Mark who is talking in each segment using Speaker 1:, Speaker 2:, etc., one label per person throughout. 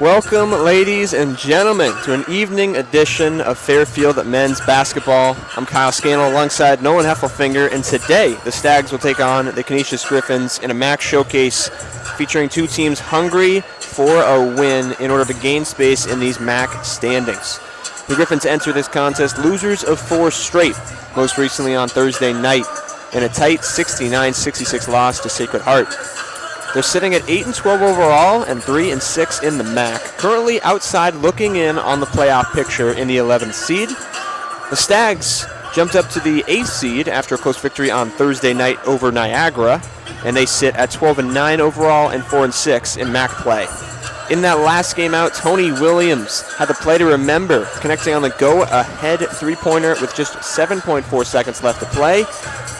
Speaker 1: Welcome, ladies and gentlemen, to an evening edition of Fairfield men's basketball. I'm Kyle Scannell alongside Nolan Heffelfinger, and today the Stags will take on the Canisus Griffins in a MAC showcase featuring two teams hungry for a win in order to gain space in these MAC standings. The Griffins enter this contest losers of 4 straight, most recently on Thursday night, in a tight 69-66 loss to Sacred Heart. They're sitting at 8-12 overall and 3-6 in the MAC, currently outside looking in on the playoff picture in the 11th seed. The Stags jumped up to the 8th seed after a close victory on Thursday night over Niagara, and they sit at 12-9 overall and 4-6 in MAC play. In that last game out, Tony Williams had the play to remember, connecting on the go-ahead three-pointer with just 7.4 seconds left to play.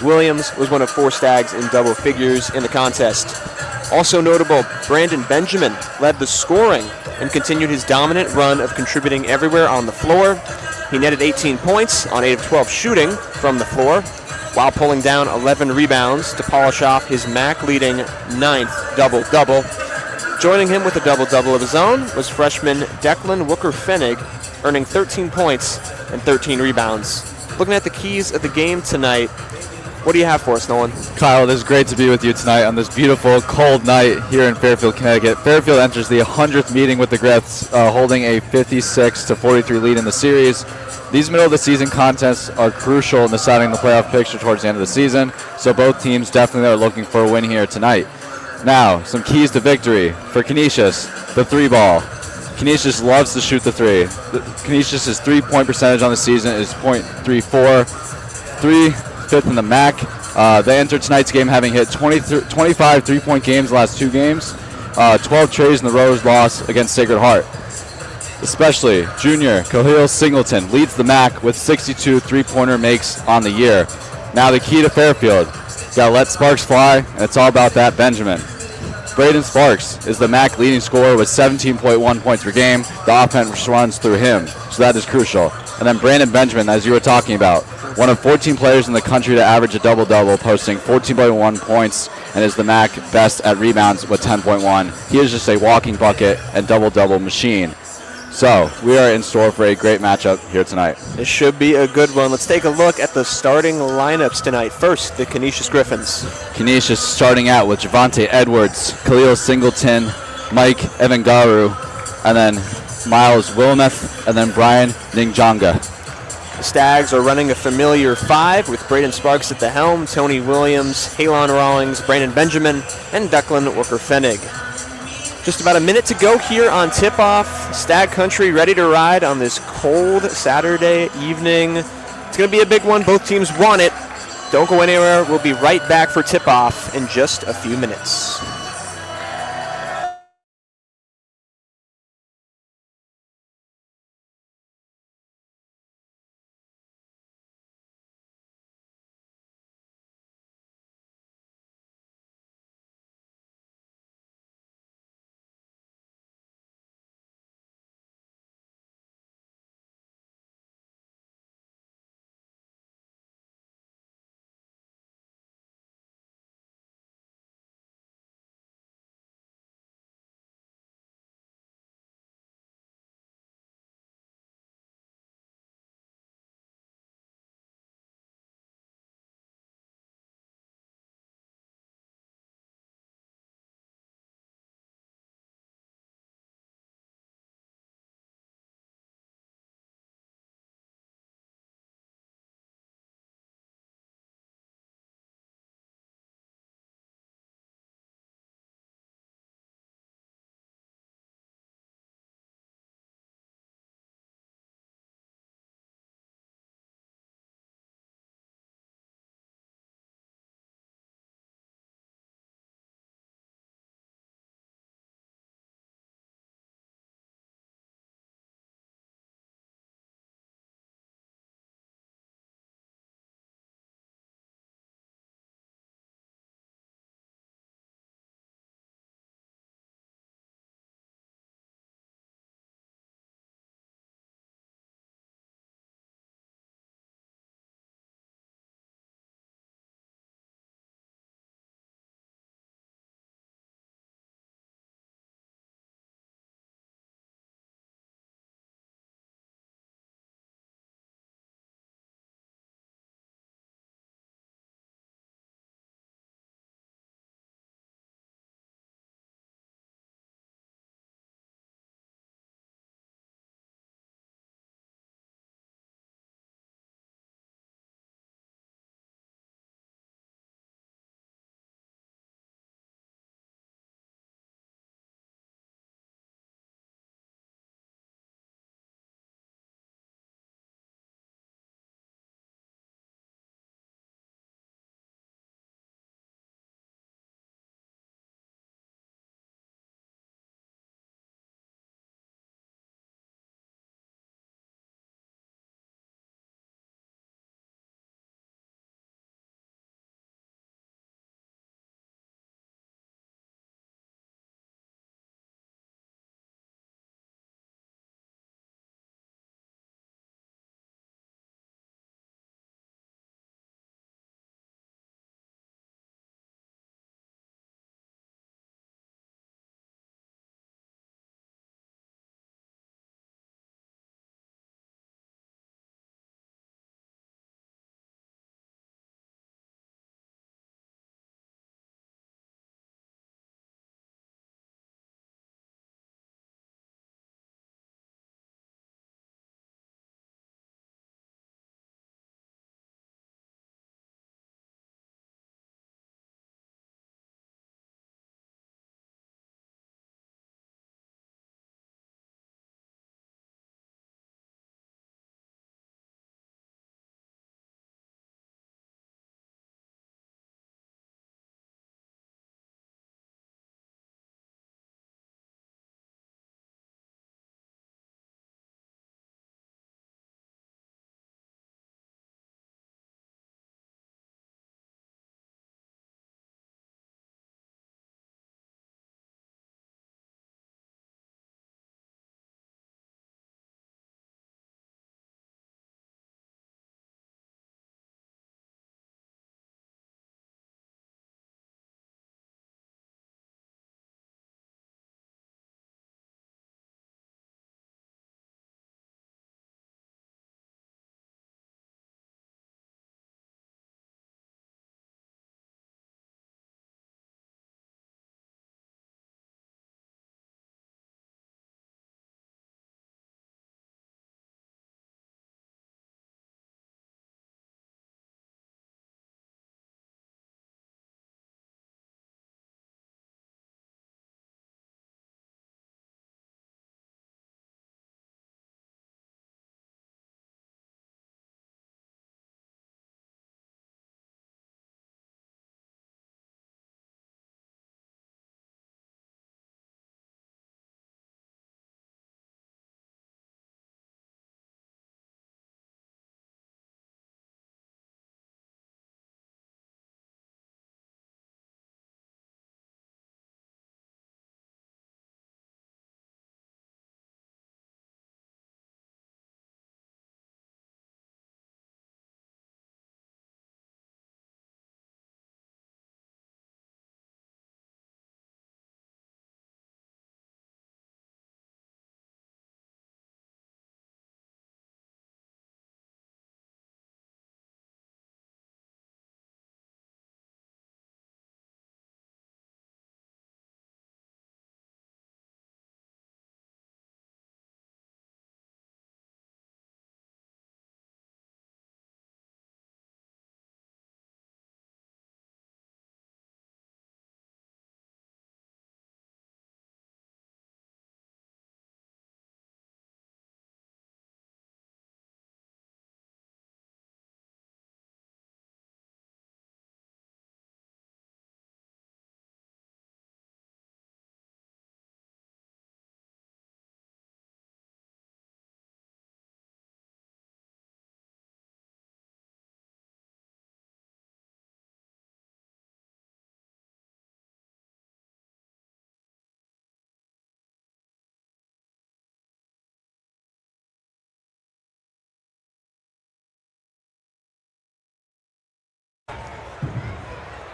Speaker 1: Williams was one of 4 Stags in double figures in the contest. Also notable, Brandon Benjamin led the scoring and continued his dominant run of contributing everywhere on the floor. He netted 18 points on 8 of 12 shooting from the floor, while pulling down 11 rebounds to polish off his MAC-leading 9th double-double. Joining him with a double-double of his own was freshman Declan Wooker-Fenig, earning 13 points and 13 rebounds. Looking at the keys of the game tonight, what do you have for us, Nolan?
Speaker 2: Kyle, it is great to be with you tonight on this beautiful, cold night here in Fairfield, Connecticut. Fairfield enters the 100th meeting with the Griffs, holding a 56-43 lead in the series. These middle-of-the-season contests are crucial in deciding the playoff picture towards the end of the season, so both teams definitely are looking for a win here tonight. Now, some keys to victory. For Canisus, the 3-ball. Canisus loves to shoot the 3. Canisus' three-point percentage on the season is .34. 5th in the MAC. They entered tonight's game having hit 25 three-point games the last 2 games, 12 trays in the Rose loss against Sacred Heart. Especially junior Khalil Singleton leads the MAC with 62 three-pointer makes on the year. Now the key to Fairfield, got to let sparks fly, and it's all about that Benjamin. Braden Sparks is the MAC leading scorer with 17.1 points per game. The offense runs through him, so that is crucial. And then Brandon Benjamin, as you were talking about, one of 14 players in the country to average a double-double, posting 14.1 points, and is the MAC best at rebounds with 10.1. He is just a walking bucket and double-double machine. So we are in store for a great matchup here tonight.
Speaker 1: It should be a good one. Let's take a look at the starting lineups tonight. First, the Canisus Griffins.
Speaker 2: Canisus starting out with Javante Edwards, Khalil Singleton, Mike Evangaru, and then Miles Willameth, and then Brian Ningjanga.
Speaker 1: The Stags are running a familiar 5 with Braden Sparks at the helm, Tony Williams, Halon Rawlings, Brandon Benjamin, and Declan Wooker-Fenig. Just about a minute to go here on tip-off. Stag Country ready to ride on this cold Saturday evening. It's going to be a big one. Both teams want it. Don't go anywhere. We'll be right back for tip-off in just a few minutes.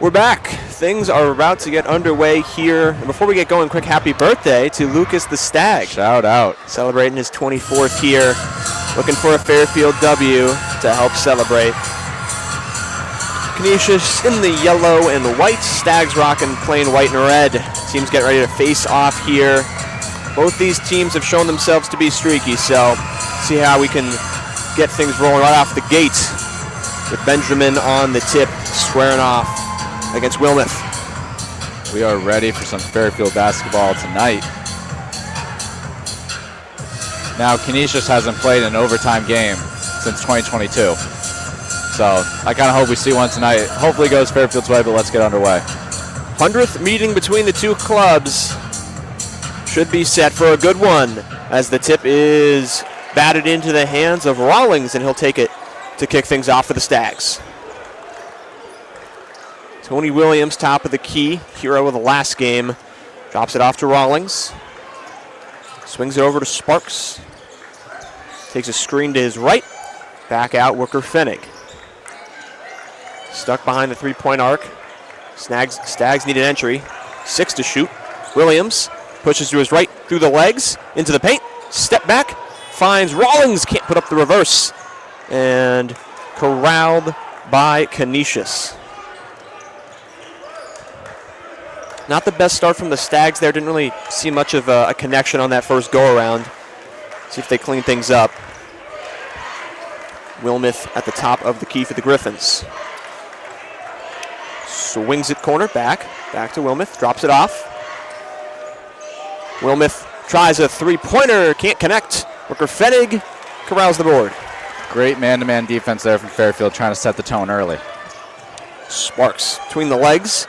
Speaker 1: We're back. Things are about to get underway here. And before we get going, quick happy birthday to Lucas the Stag.
Speaker 2: Shout out.
Speaker 1: Celebrating his 24th year. Looking for a Fairfield W to help celebrate. Canisus in the yellow and white. Stags rocking plain white and red. Teams get ready to face off here. Both these teams have shown themselves to be streaky, so see how we can get things rolling right off the gate with Benjamin on the tip, squaring off against Wilmeth.
Speaker 2: We are ready for some Fairfield basketball tonight. Now, Canisus hasn't played an overtime game since 2022. So I kind of hope we see one tonight. Hopefully it goes Fairfield's way, but let's get underway.
Speaker 1: 100th meeting between the two clubs should be set for a good one as the tip is batted into the hands of Rawlings, and he'll take it to kick things off for the Stags. Tony Williams, top of the key, hero of the last game, drops it off to Rawlings. Swings it over to Sparks. Takes a screen to his right. Back out, Wooker-Fennig. Stuck behind the three-point arc. Stags need an entry. 6 to shoot. Williams pushes to his right through the legs, into the paint. Step back, finds Rawlings. Can't put up the reverse. And corralled by Canisus. Not the best start from the Stags there. Didn't really see much of a connection on that first go-around. See if they clean things up. Wilmeth at the top of the key for the Griffins. Swings it corner, back to Wilmeth, drops it off. Wilmeth tries a three-pointer, can't connect. Wooker-Fennig corrals the board.
Speaker 2: Great man-to-man defense there from Fairfield, trying to set the tone early.
Speaker 1: Sparks between the legs.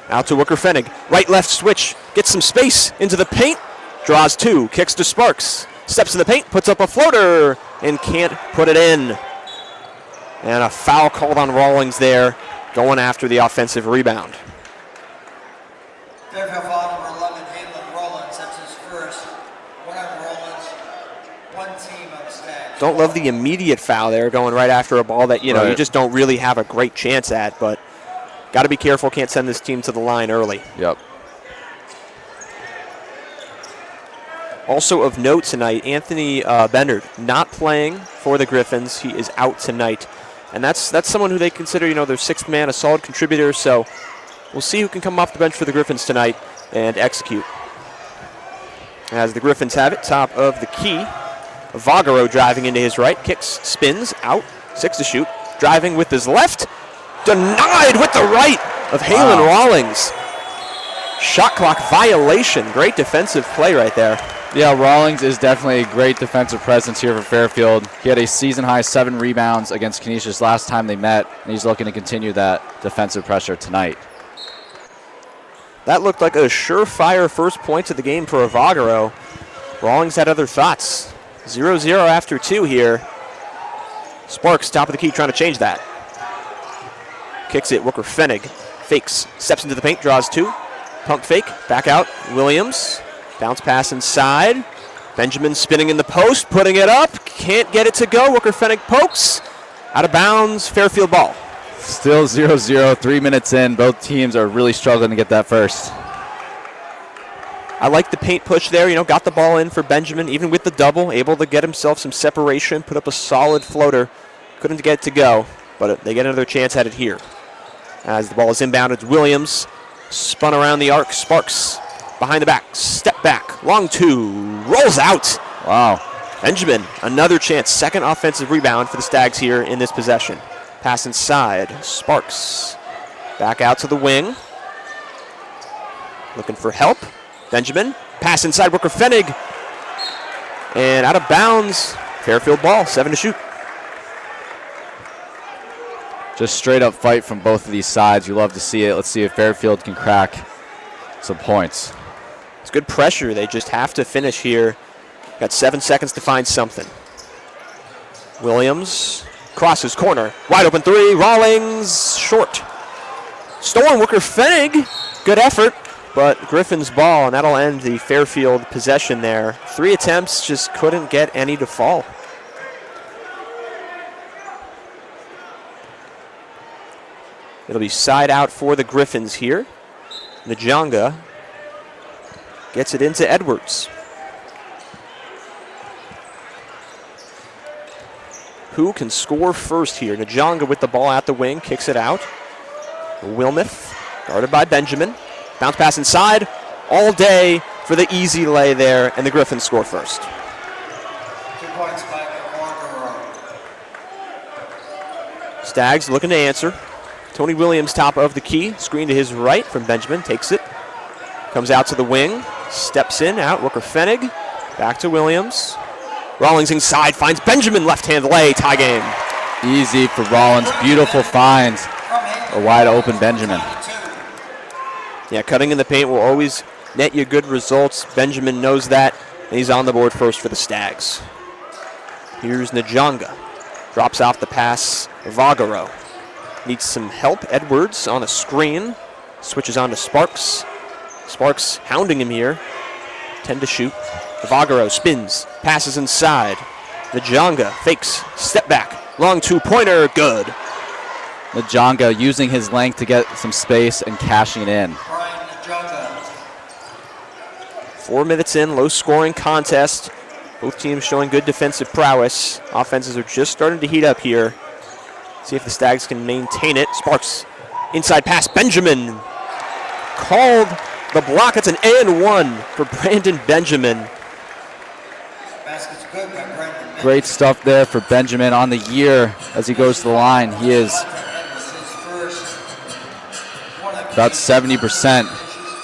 Speaker 1: Out to Wooker-Fennig. Right-left switch. Gets some space into the paint. Draws 2. Kicks to Sparks. Steps in the paint. Puts up a floater. And can't put it in. And a foul called on Rawlings there. Going after the offensive rebound.
Speaker 3: Fairfield foul number 11, Hamlin Rollins. That's his first. One on Rollins. One team on the Stags.
Speaker 1: Don't love the immediate foul there. Going right after a ball that, you just don't really have a great chance at. But got to be careful. Can't send this team to the line early.
Speaker 2: Yep.
Speaker 1: Also of note tonight, Anthony Bennard not playing for the Griffins. He is out tonight. And that's someone who they consider, their sixth man, a solid contributor. So we'll see who can come off the bench for the Griffins tonight and execute. As the Griffins have it, top of the key. Vagaro driving into his right. Kicks, spins, out. 6 to shoot. Driving with his left. Denied with the right of Halen Rawlings. Shot clock violation. Great defensive play right there.
Speaker 2: Yeah, Rawlings is definitely a great defensive presence here for Fairfield. He had a season-high 7 rebounds against Canisus last time they met, and he's looking to continue that defensive pressure tonight.
Speaker 1: That looked like a surefire first point of the game for Vagaro. Rawlings had other thoughts. 0-0 after 2 here. Sparks, top of the key, trying to change that. Kicks it, Wooker-Fennig. Fakes, steps into the paint, draws 2. Pump fake, back out, Williams. Bounce pass inside. Benjamin spinning in the post, putting it up. Can't get it to go. Wooker-Fennig pokes. Out of bounds, Fairfield ball.
Speaker 2: Still 0-0, 3 minutes in. Both teams are really struggling to get that first.
Speaker 1: I like the paint push there. Got the ball in for Benjamin, even with the double. Able to get himself some separation, put up a solid floater. Couldn't get it to go, but they get another chance at it here. As the ball is inbounded, Williams spun around the arc. Sparks behind the back, step back, long 2, rolls out.
Speaker 2: Wow.
Speaker 1: Benjamin, another chance, second offensive rebound for the Stags here in this possession. Pass inside, Sparks. Back out to the wing. Looking for help. Benjamin, pass inside, Wooker-Fennig. And out of bounds, Fairfield ball, 7 to shoot.
Speaker 2: Just straight up fight from both of these sides. You love to see it. Let's see if Fairfield can crack some points.
Speaker 1: It's good pressure. They just have to finish here. Got 7 seconds to find something. Williams crosses corner. Wide open 3. Rawlings short. Stolen, Wooker-Fennig. Good effort, but Griffin's ball, and that'll end the Fairfield possession there. 3 attempts, just couldn't get any to fall. It'll be side out for the Griffins here. Njonga gets it into Edwards. Who can score first here? Njonga with the ball at the wing, kicks it out. Wilmoth, guarded by Benjamin. Bounce pass inside, all day for the easy lay there, and the Griffins score first.
Speaker 3: 2 points by Walker.
Speaker 1: Stags looking to answer. Tony Williams top of the key, screen to his right from Benjamin, takes it. Comes out to the wing, steps in, out, Rooker Fenig. Back to Williams. Rawlings inside, finds Benjamin, left-hand lay, tie game.
Speaker 2: Easy for Rollins, beautiful finds. A wide open Benjamin.
Speaker 1: Yeah, cutting in the paint will always net you good results. Benjamin knows that, and he's on the board first for the Stags. Here's Njonga. Drops off the pass, Vagaro. Needs some help, Edwards on a screen. Switches on to Sparks. Sparks hounding him here. 10 to shoot. Vagaro spins, passes inside. Njonga fakes, step back. Long 2-pointer, good.
Speaker 2: Njonga using his length to get some space and cashing it in.
Speaker 1: 4 minutes in, low-scoring contest. Both teams showing good defensive prowess. Offenses are just starting to heat up here. See if the Stags can maintain it. Sparks, inside pass, Benjamin. Called the block. It's an and one for Brandon Benjamin.
Speaker 3: Basket's good by Brendan.
Speaker 2: Great stuff there for Benjamin on the year as he goes to the line. He is about 70%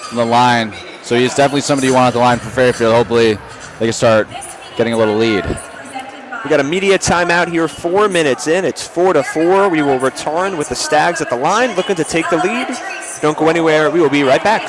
Speaker 2: from the line. So he's definitely somebody you want at the line for Fairfield. Hopefully they can start getting a little lead.
Speaker 1: We got a media timeout here, 4 minutes in. It's 4-4. We will return with the Stags at the line, looking to take the lead. Don't go anywhere. We will be right back.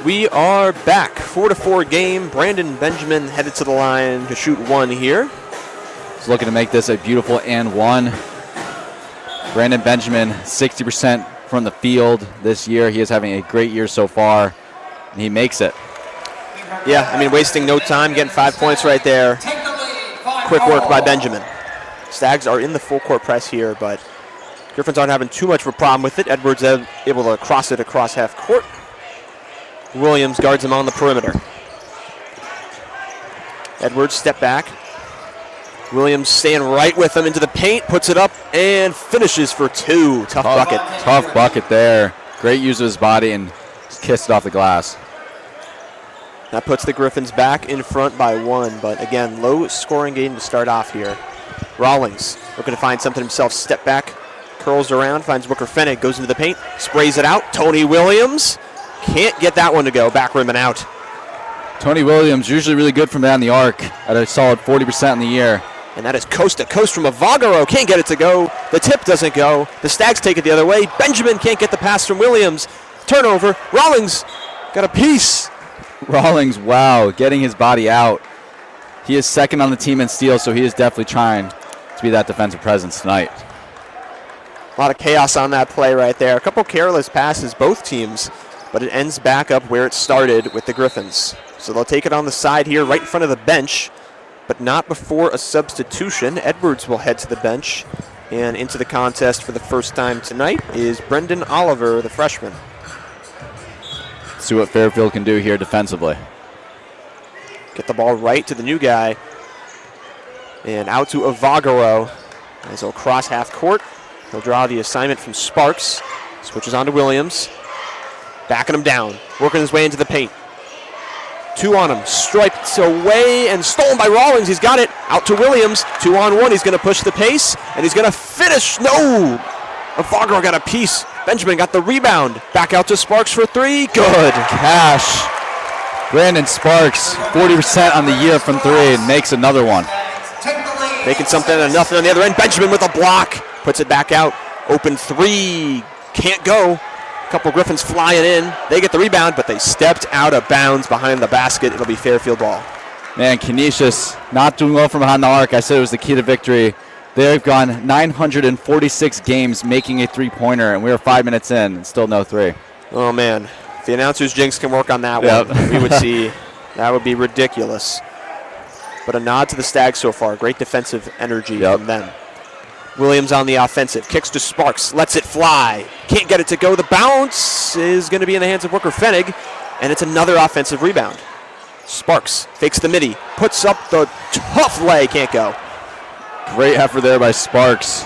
Speaker 1: We are back. 4-4 game. Brandon Benjamin headed to the line to shoot one here.
Speaker 2: He's looking to make this a beautiful and one. Brandon Benjamin, 60% from the field this year. He is having a great year so far, and he makes it.
Speaker 1: Yeah, I mean, wasting no time, getting 5 points right there. Quick work by Benjamin. Stags are in the full court press here, but Griffins aren't having too much of a problem with it. Edwards able to cross it across half court. Williams guards him on the perimeter. Edwards step back. Williams staying right with him into the paint, puts it up and finishes for two. Tough bucket.
Speaker 2: Tough bucket there. Great use of his body and just kissed it off the glass.
Speaker 1: That puts the Griffins back in front by 1, but again, low scoring game to start off here. Rawlings looking to find something himself, step back, curls around, finds Booker Fennig, goes into the paint, sprays it out. Tony Williams can't get that one to go, back rim and out.
Speaker 2: Tony Williams, usually really good from down the arc at a solid 40% in the year.
Speaker 1: And that is coast to coast from Avagaro. Can't get it to go. The tip doesn't go. The Stags take it the other way. Benjamin can't get the pass from Williams. Turnover. Rawlings got a piece.
Speaker 2: Rawlings, wow, getting his body out. He is second on the team in steals, so he is definitely trying to be that defensive presence tonight.
Speaker 1: A lot of chaos on that play right there. A couple careless passes, both teams, but it ends back up where it started with the Griffins. So they'll take it on the side here right in front of the bench, but not before a substitution. Edwards will head to the bench, and into the contest for the first time tonight is Brendan Oliver, the freshman.
Speaker 2: See what Fairfield can do here defensively.
Speaker 1: Get the ball right to the new guy, and out to Avagaro as he'll cross half court. He'll draw the assignment from Sparks, switches on to Williams, backing him down, working his way into the paint. 2 on him, striped away and stolen by Rawlings. He's got it, out to Williams, 2-on-1. He's going to push the pace, and he's going to finish. No! Avagaro got a piece. Benjamin got the rebound. Back out to Sparks for 3. Good.
Speaker 2: Cash. Brandon Sparks, 40% on the year from 3, and makes another one.
Speaker 1: Making something and nothing on the other end. Benjamin with a block. Puts it back out. Open 3. Can't go. A couple Griffins flying in. They get the rebound, but they stepped out of bounds behind the basket. It'll be Fairfield ball.
Speaker 2: Man, Canisus not doing well from behind the arc. I said it was the key to victory. They've gone 946 games making a three-pointer, and we are 5 minutes in and still no 3.
Speaker 1: Oh, man. If the announcers jinx can work on that one, we would see that would be ridiculous. But a nod to the Stags so far. Great defensive energy from them. Williams on the offensive. Kicks to Sparks. Lets it fly. Can't get it to go. The bounce is going to be in the hands of Booker Fennig, and it's another offensive rebound. Sparks fakes the midi. Puts up the tough lay. Can't go.
Speaker 2: Great effort there by Sparks.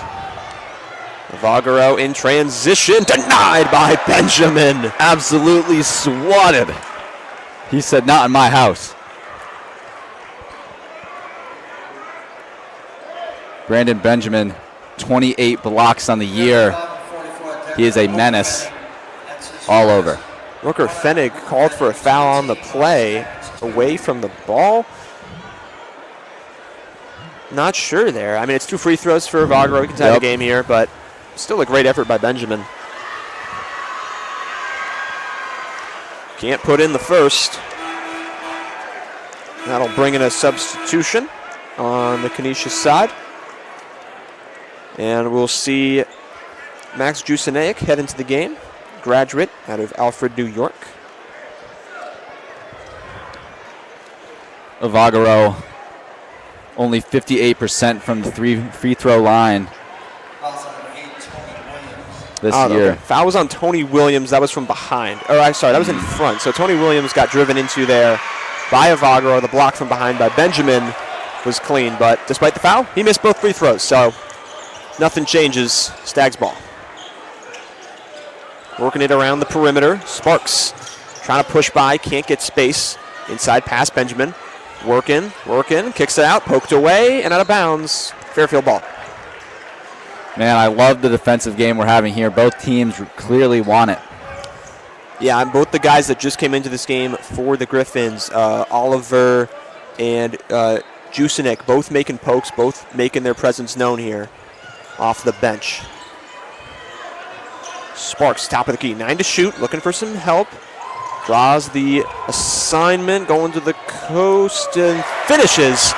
Speaker 1: Avagaro in transition. Denied by Benjamin.
Speaker 2: Absolutely swatted. He said, not in my house. Brandon Benjamin, 28 blocks on the year. He is a menace all over.
Speaker 1: Booker Fennig called for a foul on the play away from the ball. Not sure there. I mean, it's 2 free throws for Avagaro. We can tie the game here, but still a great effort by Benjamin. Can't put in the first. That'll bring in a substitution on the Canisus side. And we'll see Max Jusinaic head into the game, graduate out of Alfred, New York.
Speaker 2: Avagaro only 58% from the free throw line this year.
Speaker 1: Foul was on Tony Williams. That was from behind. Or I'm sorry, that was in front. So Tony Williams got driven into there by Avagaro. The block from behind by Benjamin was clean, but despite the foul, he missed both free throws. So nothing changes. Stags ball. Working it around the perimeter. Sparks trying to push by, can't get space. Inside pass, Benjamin. Working, kicks it out, poked away, and out of bounds. Fairfield ball.
Speaker 2: Man, I love the defensive game we're having here. Both teams clearly want it.
Speaker 1: Yeah, both the guys that just came into this game for the Griffins, Oliver and Jusinaic, both making pokes, both making their presence known here off the bench. Sparks, top of the key, 9 to shoot, looking for some help. Draws the assignment, going to the coast, and finishes.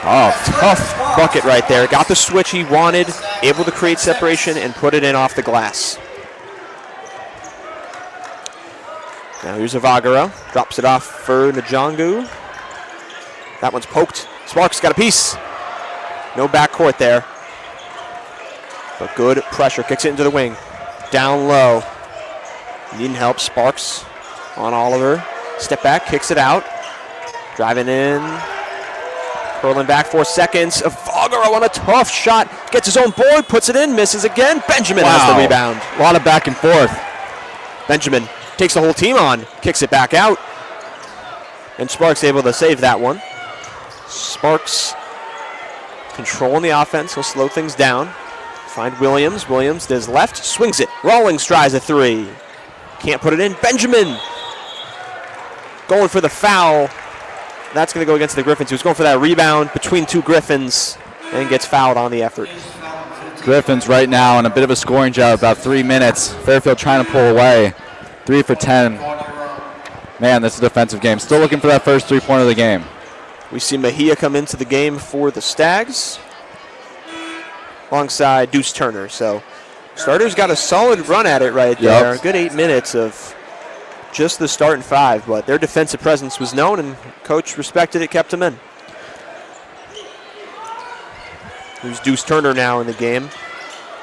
Speaker 1: Oh, tough bucket right there. Got the switch he wanted, able to create separation and put it in off the glass. Now here's Avagaro. Drops it off for Njongu. That one's poked. Sparks got a piece. No backcourt there. But good pressure. Kicks it into the wing. Down low. Needing help. Sparks on Oliver. Step back. Kicks it out. Driving in. Curling back 4 seconds. Avagaro on a tough shot. Gets his own board. Puts it in. Misses again. Benjamin has the rebound.
Speaker 2: A lot of back and forth.
Speaker 1: Benjamin takes the whole team on, kicks it back out. And Sparks able to save that one. Sparks controlling the offense. He'll slow things down. Find Williams. Williams does left, swings it. Rawlings tries a three. Can't put it in. Benjamin going for the foul. That's going to go against the Griffins. He was going for that rebound between two Griffins and gets fouled on the effort.
Speaker 2: Griffins right now in a bit of a scoring drought, about 3 minutes. Fairfield trying to pull away. 3 for 10. Man, this is a defensive game. Still looking for that first three-pointer of the game.
Speaker 1: We see Mejia come into the game for the Stags alongside Deuce Turner. So starters got a solid run at it right there.
Speaker 2: Yep.
Speaker 1: A good 8 minutes of just the starting five, but their defensive presence was known and coach respected it, kept them in. Here's Deuce Turner now in the game.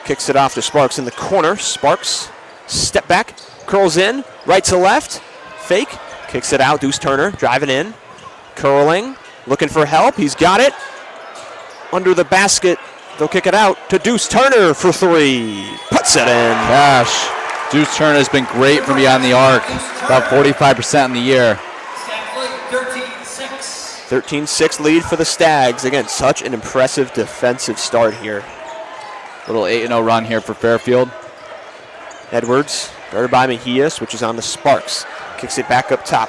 Speaker 1: Kicks it off to Sparks in the corner. Sparks, step back, curls in, right to left, fake, kicks it out. Deuce Turner driving in, curling, looking for help. He's got it. Under the basket, they'll kick it out to Deuce Turner for three. Puts it in.
Speaker 2: Gosh, Deuce Turner has been great from beyond the arc. About 45% in the year.
Speaker 1: 13-6 lead for the Stags. Again, such an impressive defensive start here.
Speaker 2: Little 8-0 run here for Fairfield.
Speaker 1: Edwards, guarded by Mejia, switches on to Sparks. Kicks it back up top.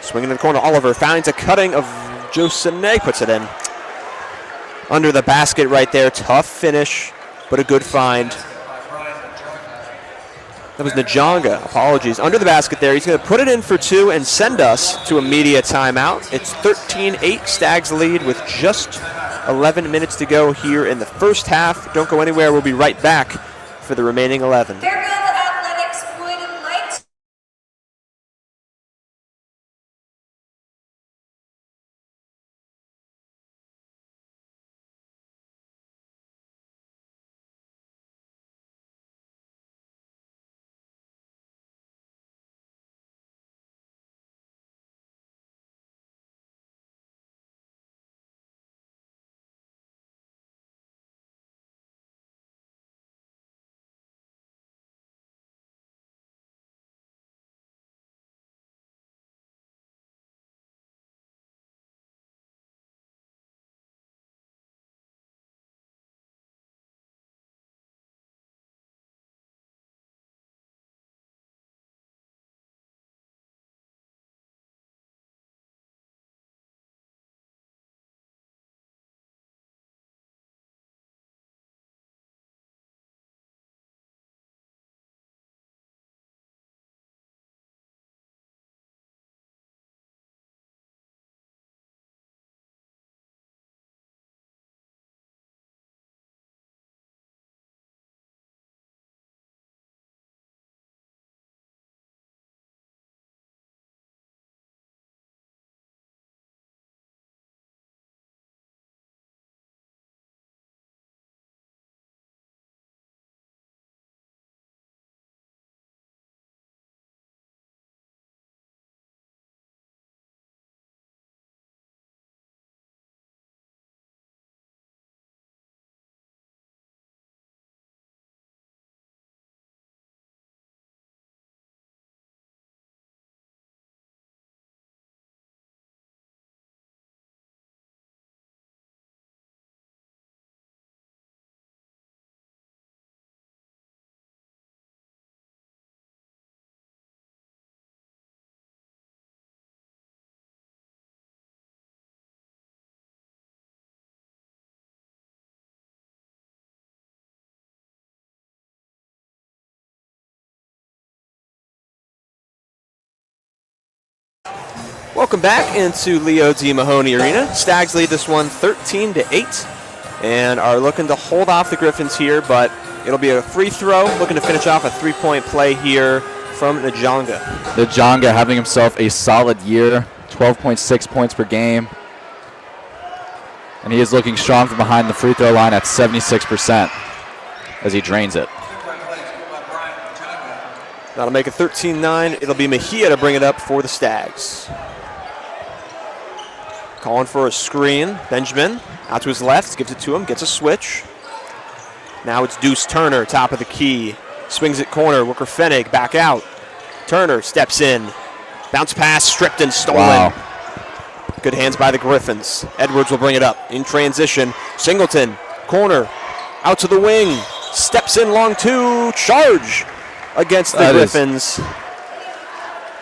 Speaker 1: Swinging in the corner, Oliver finds a cutting of Josene, puts it in. Under the basket right there, tough finish, but a good find. That was Njonga, apologies. Under the basket there, he's going to put it in for two and send us to a media timeout. It's 13-8, Stags lead with just 11 minutes to go here in the first half. Don't go anywhere, we'll be right back for the remaining 11.
Speaker 4: Fairfield Athletics would like to
Speaker 1: Welcome back into Leo D. Mahoney Arena. Stags lead this one 13-8 and are looking to hold off the Griffins here, but it'll be a free throw, looking to finish off a three-point play here from Njonga.
Speaker 2: Njonga having himself a solid year, 12.6 points per game. And he is looking strong from behind the free throw line at 76% as he drains it.
Speaker 1: That'll make it 13-9. It'll be Mejia to bring it up for the Stags. Calling for a screen. Benjamin out to his left, gives it to him, gets a switch. Now it's Deuce Turner, top of the key. Swings it corner, Wooker Fenig back out. Turner steps in. Bounce pass, stripped and stolen.
Speaker 2: Wow.
Speaker 1: Good hands by the Griffins. Edwards will bring it up in transition. Singleton, corner, out to the wing. Steps in long two. Charge against the Griffins.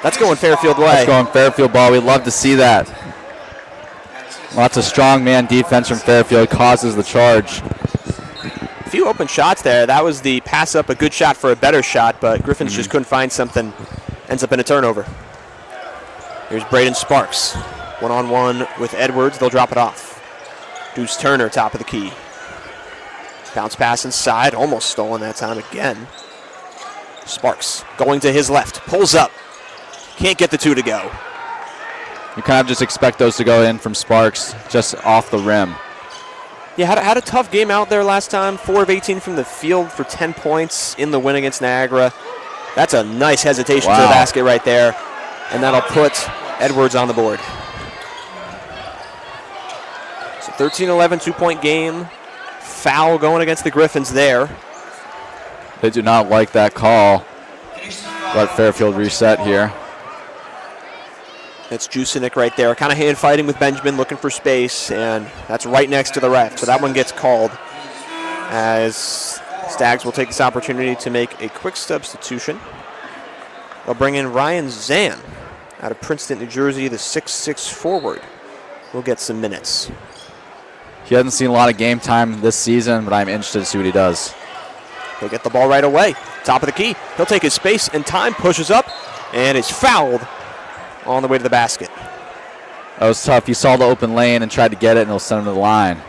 Speaker 1: That's going Fairfield way.
Speaker 2: That's going Fairfield ball. We'd love to see that. Lots of strong man defense from Fairfield causes the charge.
Speaker 1: A few open shots there. That was the pass up, a good shot for a better shot, but Griffins just couldn't find something. Ends up in a turnover. Here's Braden Sparks. One-on-one with Edwards. They'll drop it off. Deuce Turner, top of the key. Bounce pass inside. Almost stolen that time again. Sparks going to his left. Pulls up. Can't get the two to go.
Speaker 2: You kind of just expect those to go in from Sparks, just off the rim.
Speaker 1: Yeah, had a tough game out there last time. 4 of 18 from the field for 10 points in the win against Niagara. That's a nice hesitation to the basket right there. And that'll put Edwards on the board. So 13-11, 2-point game. Foul going against the Griffins there.
Speaker 2: They do not like that call. Let Fairfield reset here.
Speaker 1: That's Jusinek right there. Kind of hand fighting with Benjamin, looking for space, and that's right next to the ref. So that one gets called as Stags will take this opportunity to make a quick substitution. They'll bring in Ryan Zan out of Princeton, New Jersey, the 6'6 forward. Will get some minutes.
Speaker 2: He hasn't seen a lot of game time this season, but I'm interested to see what he does.
Speaker 1: He'll get the ball right away. Top of the key. He'll take his space and time, pushes up, and is fouled on the way to the basket.
Speaker 2: That was tough. He saw the open lane and tried to get it, and he'll send him to the line.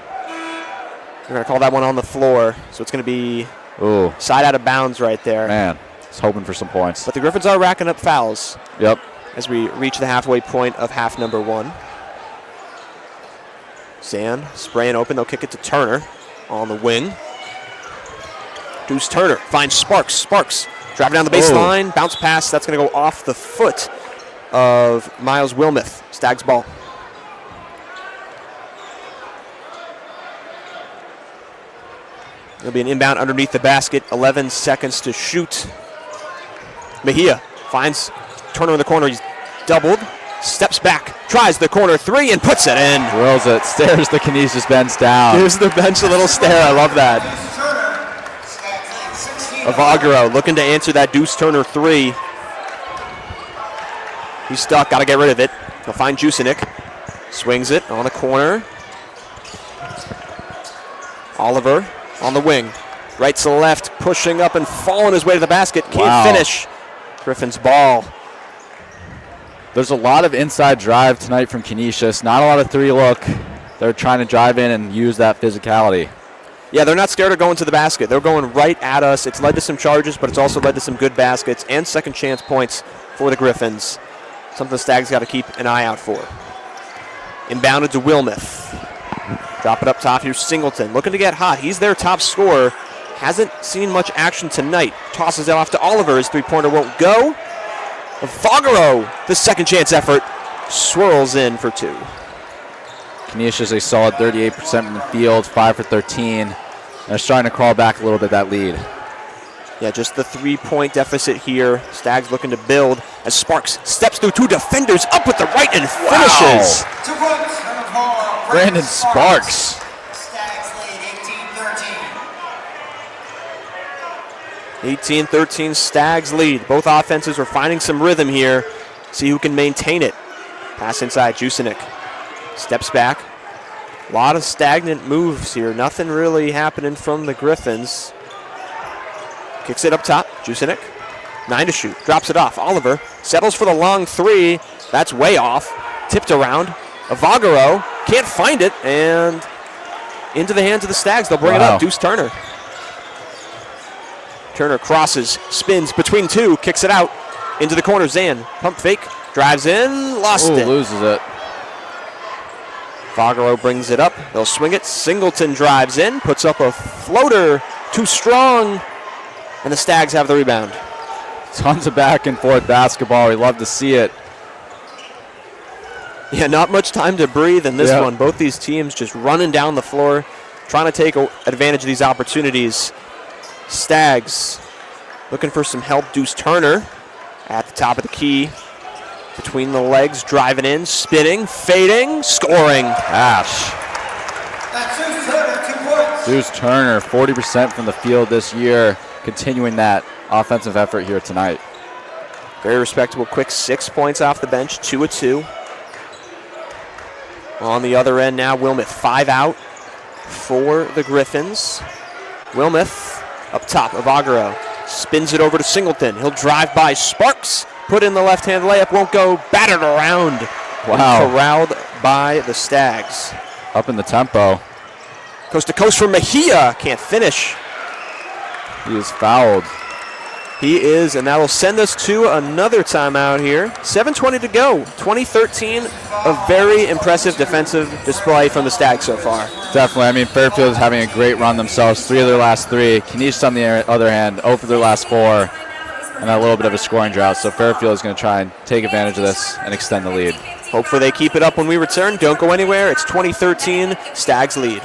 Speaker 1: We're going to call that one on the floor, so it's going to be side out of bounds right there.
Speaker 2: Man, he's hoping for some points.
Speaker 1: But the Griffins are racking up fouls.
Speaker 2: Yep.
Speaker 1: As we reach the halfway point of half number one. Zan spraying open. They'll kick it to Turner on the wing. Deuce Turner finds Sparks. Sparks driving down the baseline. Bounce pass. That's going to go off the foot of Miles Wilmoth. Stags ball. It'll be an inbound underneath the basket. 11 seconds to shoot. Mejia finds Turner in the corner. He's doubled. Steps back. Tries the corner three and puts it in.
Speaker 2: Drills it. Stares the Canisus bench down.
Speaker 1: Gives the bench a little stare. I love that. Avagaro looking to answer that Deuce Turner three. He's stuck. Got to get rid of it. He'll find Jusinek. Swings it on the corner. Oliver on the wing. Right to left. Pushing up and falling his way to the basket. Can't finish. Griffin's ball.
Speaker 2: There's a lot of inside drive tonight from Canisus. Not a lot of three look. They're trying to drive in and use that physicality.
Speaker 1: Yeah, they're not scared of going to the basket. They're going right at us. It's led to some charges, but it's also led to some good baskets and second chance points for the Griffins. Something the Stags got to keep an eye out for. Inbounded to Wilmoth. Drop it up top. Here's Singleton looking to get hot. He's their top scorer. Hasn't seen much action tonight. Tosses it off to Oliver. His three-pointer won't go. Fagaro, the second chance effort, swirls in for two.
Speaker 2: Canisus a solid 38% from the field, 5 for 13. They're starting to crawl back a little bit, that lead.
Speaker 1: Yeah, just the 3-point deficit here. Stags looking to build as Sparks steps through two defenders, up with the right and finishes.
Speaker 3: 2 points. Number 4,
Speaker 2: Brandon Sparks.
Speaker 3: Stags lead 18-13.
Speaker 1: 18-13 Stags lead. Both offenses are finding some rhythm here. See who can maintain it. Pass inside, Jusinek. Steps back. A lot of stagnant moves here. Nothing really happening from the Griffins. Kicks it up top, Jusinek. 9 to shoot, drops it off. Oliver settles for the long three. That's way off. Tipped around. Avagaro can't find it, and into the hands of the Stags. They'll bring it up. Deuce Turner. Turner crosses, spins between two, kicks it out into the corner. Zan, pump fake, drives in, lost it.
Speaker 2: Loses it.
Speaker 1: Fagaro brings it up. They'll swing it. Singleton drives in, puts up a floater, too strong, and the Stags have the rebound.
Speaker 2: Tons of back and forth basketball. We love to see it.
Speaker 1: Yeah, not much time to breathe in this one. Both these teams just running down the floor, trying to take advantage of these opportunities. Stags looking for some help. Deuce Turner At the top of the key, between the legs, driving in, spinning, fading, scoring.
Speaker 2: Cash.
Speaker 3: That's Zeus Turner, 2 points.
Speaker 2: Zeus Turner, 40% from the field this year, continuing that offensive effort here tonight.
Speaker 1: Very respectable, quick 6 points off the bench, 2 of 2. On the other end now, Wilmoth 5 out for the Griffins. Wilmoth up top, Avagaro spins it over to Singleton. He'll drive by Sparks, put in the left-hand layup, won't go, battered around.
Speaker 2: Wow.
Speaker 1: And corralled by the Stags.
Speaker 2: Up in the tempo.
Speaker 1: Coast to coast for Mejia, can't finish.
Speaker 2: He is fouled.
Speaker 1: He is, and that will send us to another timeout here. 7:20 to go. 2013, a very impressive defensive display from the Stags so far.
Speaker 2: Definitely. I mean, Fairfield is having a great run themselves. 3 of their last 3. Canisus, on the other hand, 0 for their last 4, and a little bit of a scoring drought. So Fairfield is going to try and take advantage of this and extend the lead.
Speaker 1: Hopefully they keep it up when we return. Don't go anywhere. It's 2013, Stags lead.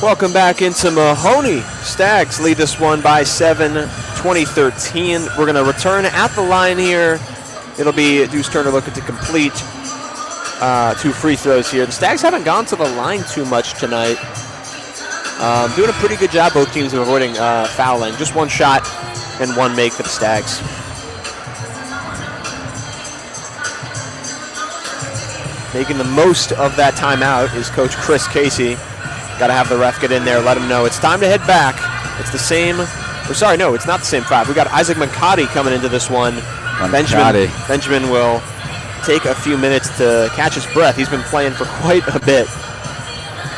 Speaker 1: Welcome back into Mahoney. Stags lead this one by 7, 2013. We're going to return at the line here. It'll be Deuce Turner looking to complete 2 free throws here. The Stags haven't gone to the line too much tonight. Doing a pretty good job, both teams, of avoiding fouling. Just 1 shot and 1 make for the Stags. Making the most of that timeout is Coach Chris Casey. Got to have the ref get in there, let him know it's time to head back. It's the same, or sorry, no, it's not the same 5. We got Isaac McCarty coming into this one. Benjamin will take a few minutes to catch his breath. He's been playing for quite a bit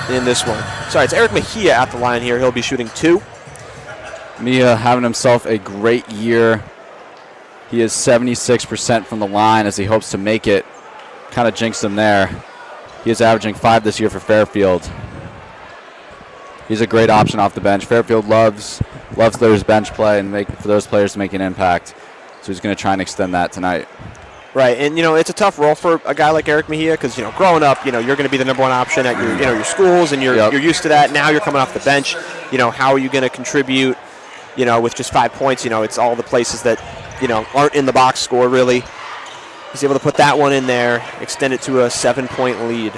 Speaker 1: in this one. Sorry, it's Eric Mejia at the line here. He'll be shooting 2.
Speaker 2: Mejia having himself a great year. He is 76% from the line as he hopes to make it. Kind of jinxed him there. He is averaging 5 this year for Fairfield. He's a great option off the bench. Fairfield loves their bench play and for those players to make an impact. So he's going to try and extend that tonight.
Speaker 1: Right, and it's a tough role for a guy like Eric Mejia because growing up, you're going to be the number 1 option at your your schools, and you're used to that. Now you're coming off the bench. How are you going to contribute? With just 5 points. It's all the places that aren't in the box score really. He's able to put that one in there, extend it to a 7-point lead.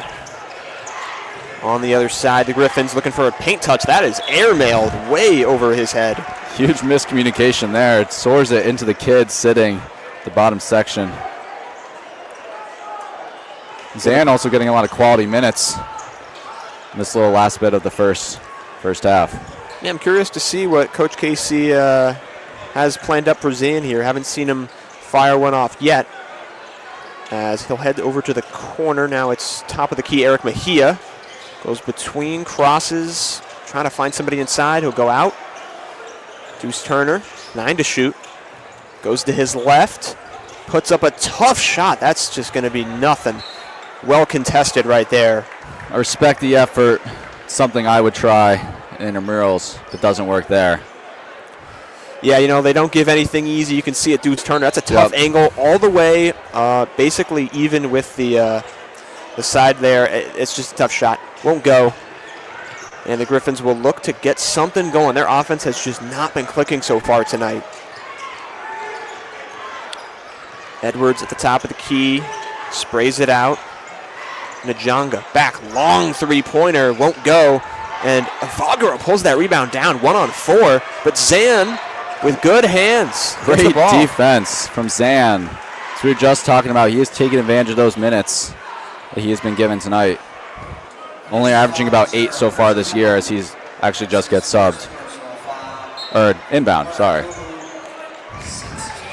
Speaker 1: On the other side, the Griffins looking for a paint touch. That is airmailed way over his head.
Speaker 2: Huge miscommunication there. It soars it into the kid sitting at the bottom section. Zan also getting a lot of quality minutes in this little last bit of the first half.
Speaker 1: Yeah, I'm curious to see what Coach Casey has planned up for Zan here. Haven't seen him fire one off yet. As he'll head over to the corner. Now it's top of the key, Eric Mejia. Goes between crosses, trying to find somebody inside. He'll go out. Deuce Turner, 9 to shoot. Goes to his left. Puts up a tough shot. That's just going to be nothing. Well contested right there.
Speaker 2: I respect the effort. Something I would try in intramurals if it doesn't work there.
Speaker 1: Yeah, you know, they don't give anything easy. You can see it, Deuce Turner. That's a tough angle all the way, basically even with the side there. It's just a tough shot. Won't go. And the Griffins will look to get something going. Their offense has just not been clicking so far tonight. Edwards at the top of the key. Sprays it out. Njonga back, long three-pointer, won't go. And Avagara pulls that rebound down, 1-on-4. But Zan with good hands.
Speaker 2: Great defense from Zan. As we were just talking about, he is taking advantage of those minutes that he has been given tonight. Only averaging about 8 so far this year as he's actually just gets subbed. Or inbound, sorry.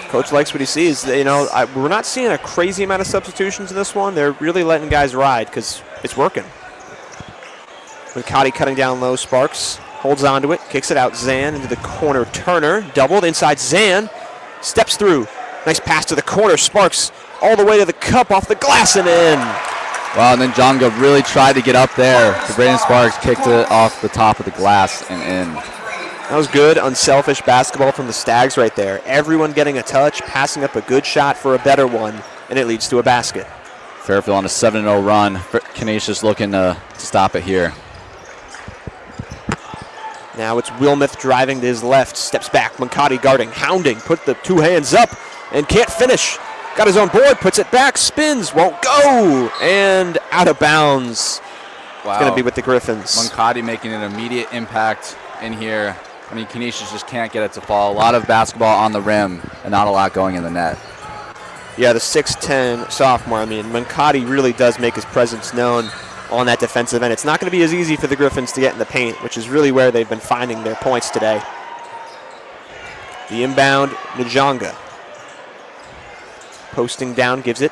Speaker 1: Coach likes what he sees. You know, we're not seeing a crazy amount of substitutions in this one. They're really letting guys ride because it's working. McCarty cutting down low. Sparks holds onto it, kicks it out. Zan into the corner. Turner doubled inside. Zan steps through. Nice pass to the corner. Sparks all the way to the cup, off the glass and in.
Speaker 2: Wow, and then Njonga really tried to get up there. Braden Sparks kicked it off the top of the glass and in.
Speaker 1: That was good, unselfish basketball from the Stags right there. Everyone getting a touch, passing up a good shot for a better one, and it leads to a basket.
Speaker 2: Fairfield on a 7-0 run. Canisus looking to stop it here.
Speaker 1: Now it's Wilmoth driving to his left, steps back. Mankati guarding, hounding, put the two hands up, and can't finish. Got his own board, puts it back, spins, won't go, and out of bounds.
Speaker 2: Wow.
Speaker 1: It's going to be with the Griffins.
Speaker 2: Mankati making an immediate impact in here. I mean, Canisus just can't get it to fall. A lot of basketball on the rim and not a lot going in the net.
Speaker 1: Yeah, the 6'10 sophomore. I mean, Mankati really does make his presence known on that defensive end. It's not going to be as easy for the Griffins to get in the paint, which is really where they've been finding their points today. The inbound, Njonga. Posting down, gives it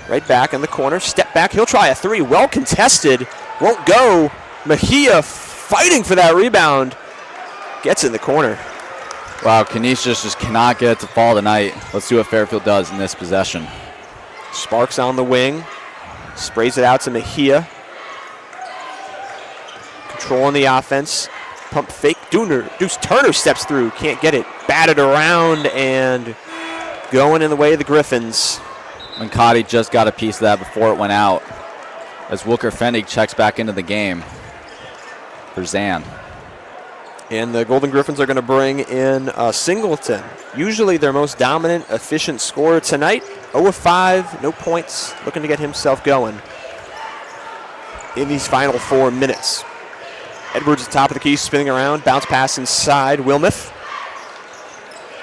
Speaker 1: right back in the corner. Step back, he'll try a three. Well contested, won't go. Mejia fighting for that rebound. Gets in the corner.
Speaker 2: Wow, Canisus just cannot get it to fall tonight. Let's see what Fairfield does in this possession.
Speaker 1: Sparks on the wing. Sprays it out to Mejia. Controlling the offense. Pump fake. Deuce Turner steps through. Can't get it. Batted around and going in the way of the Griffins.
Speaker 2: Mankati just got a piece of that before it went out. As Wooker Fennig checks back into the game for Zan.
Speaker 1: And the Golden Griffins are going to bring in Singleton. Usually their most dominant, efficient scorer tonight. 0 of 5, no points. Looking to get himself going in these final 4 minutes. Edwards at the top of the key, spinning around. Bounce pass inside. Wilmoth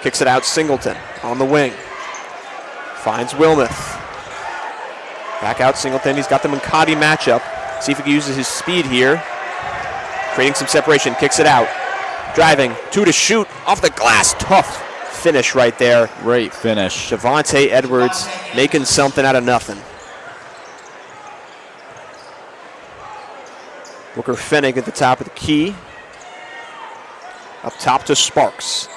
Speaker 1: kicks it out. Singleton on the wing. Finds Wilmoth. Back out Singleton. He's got the Mankati matchup. See if he uses his speed here. Creating some separation. Kicks it out. Driving, 2 to shoot, off the glass, tough finish right there.
Speaker 2: Great finish.
Speaker 1: Javante Edwards making something out of nothing. Booker Fennig at the top of the key. Up top to Sparks.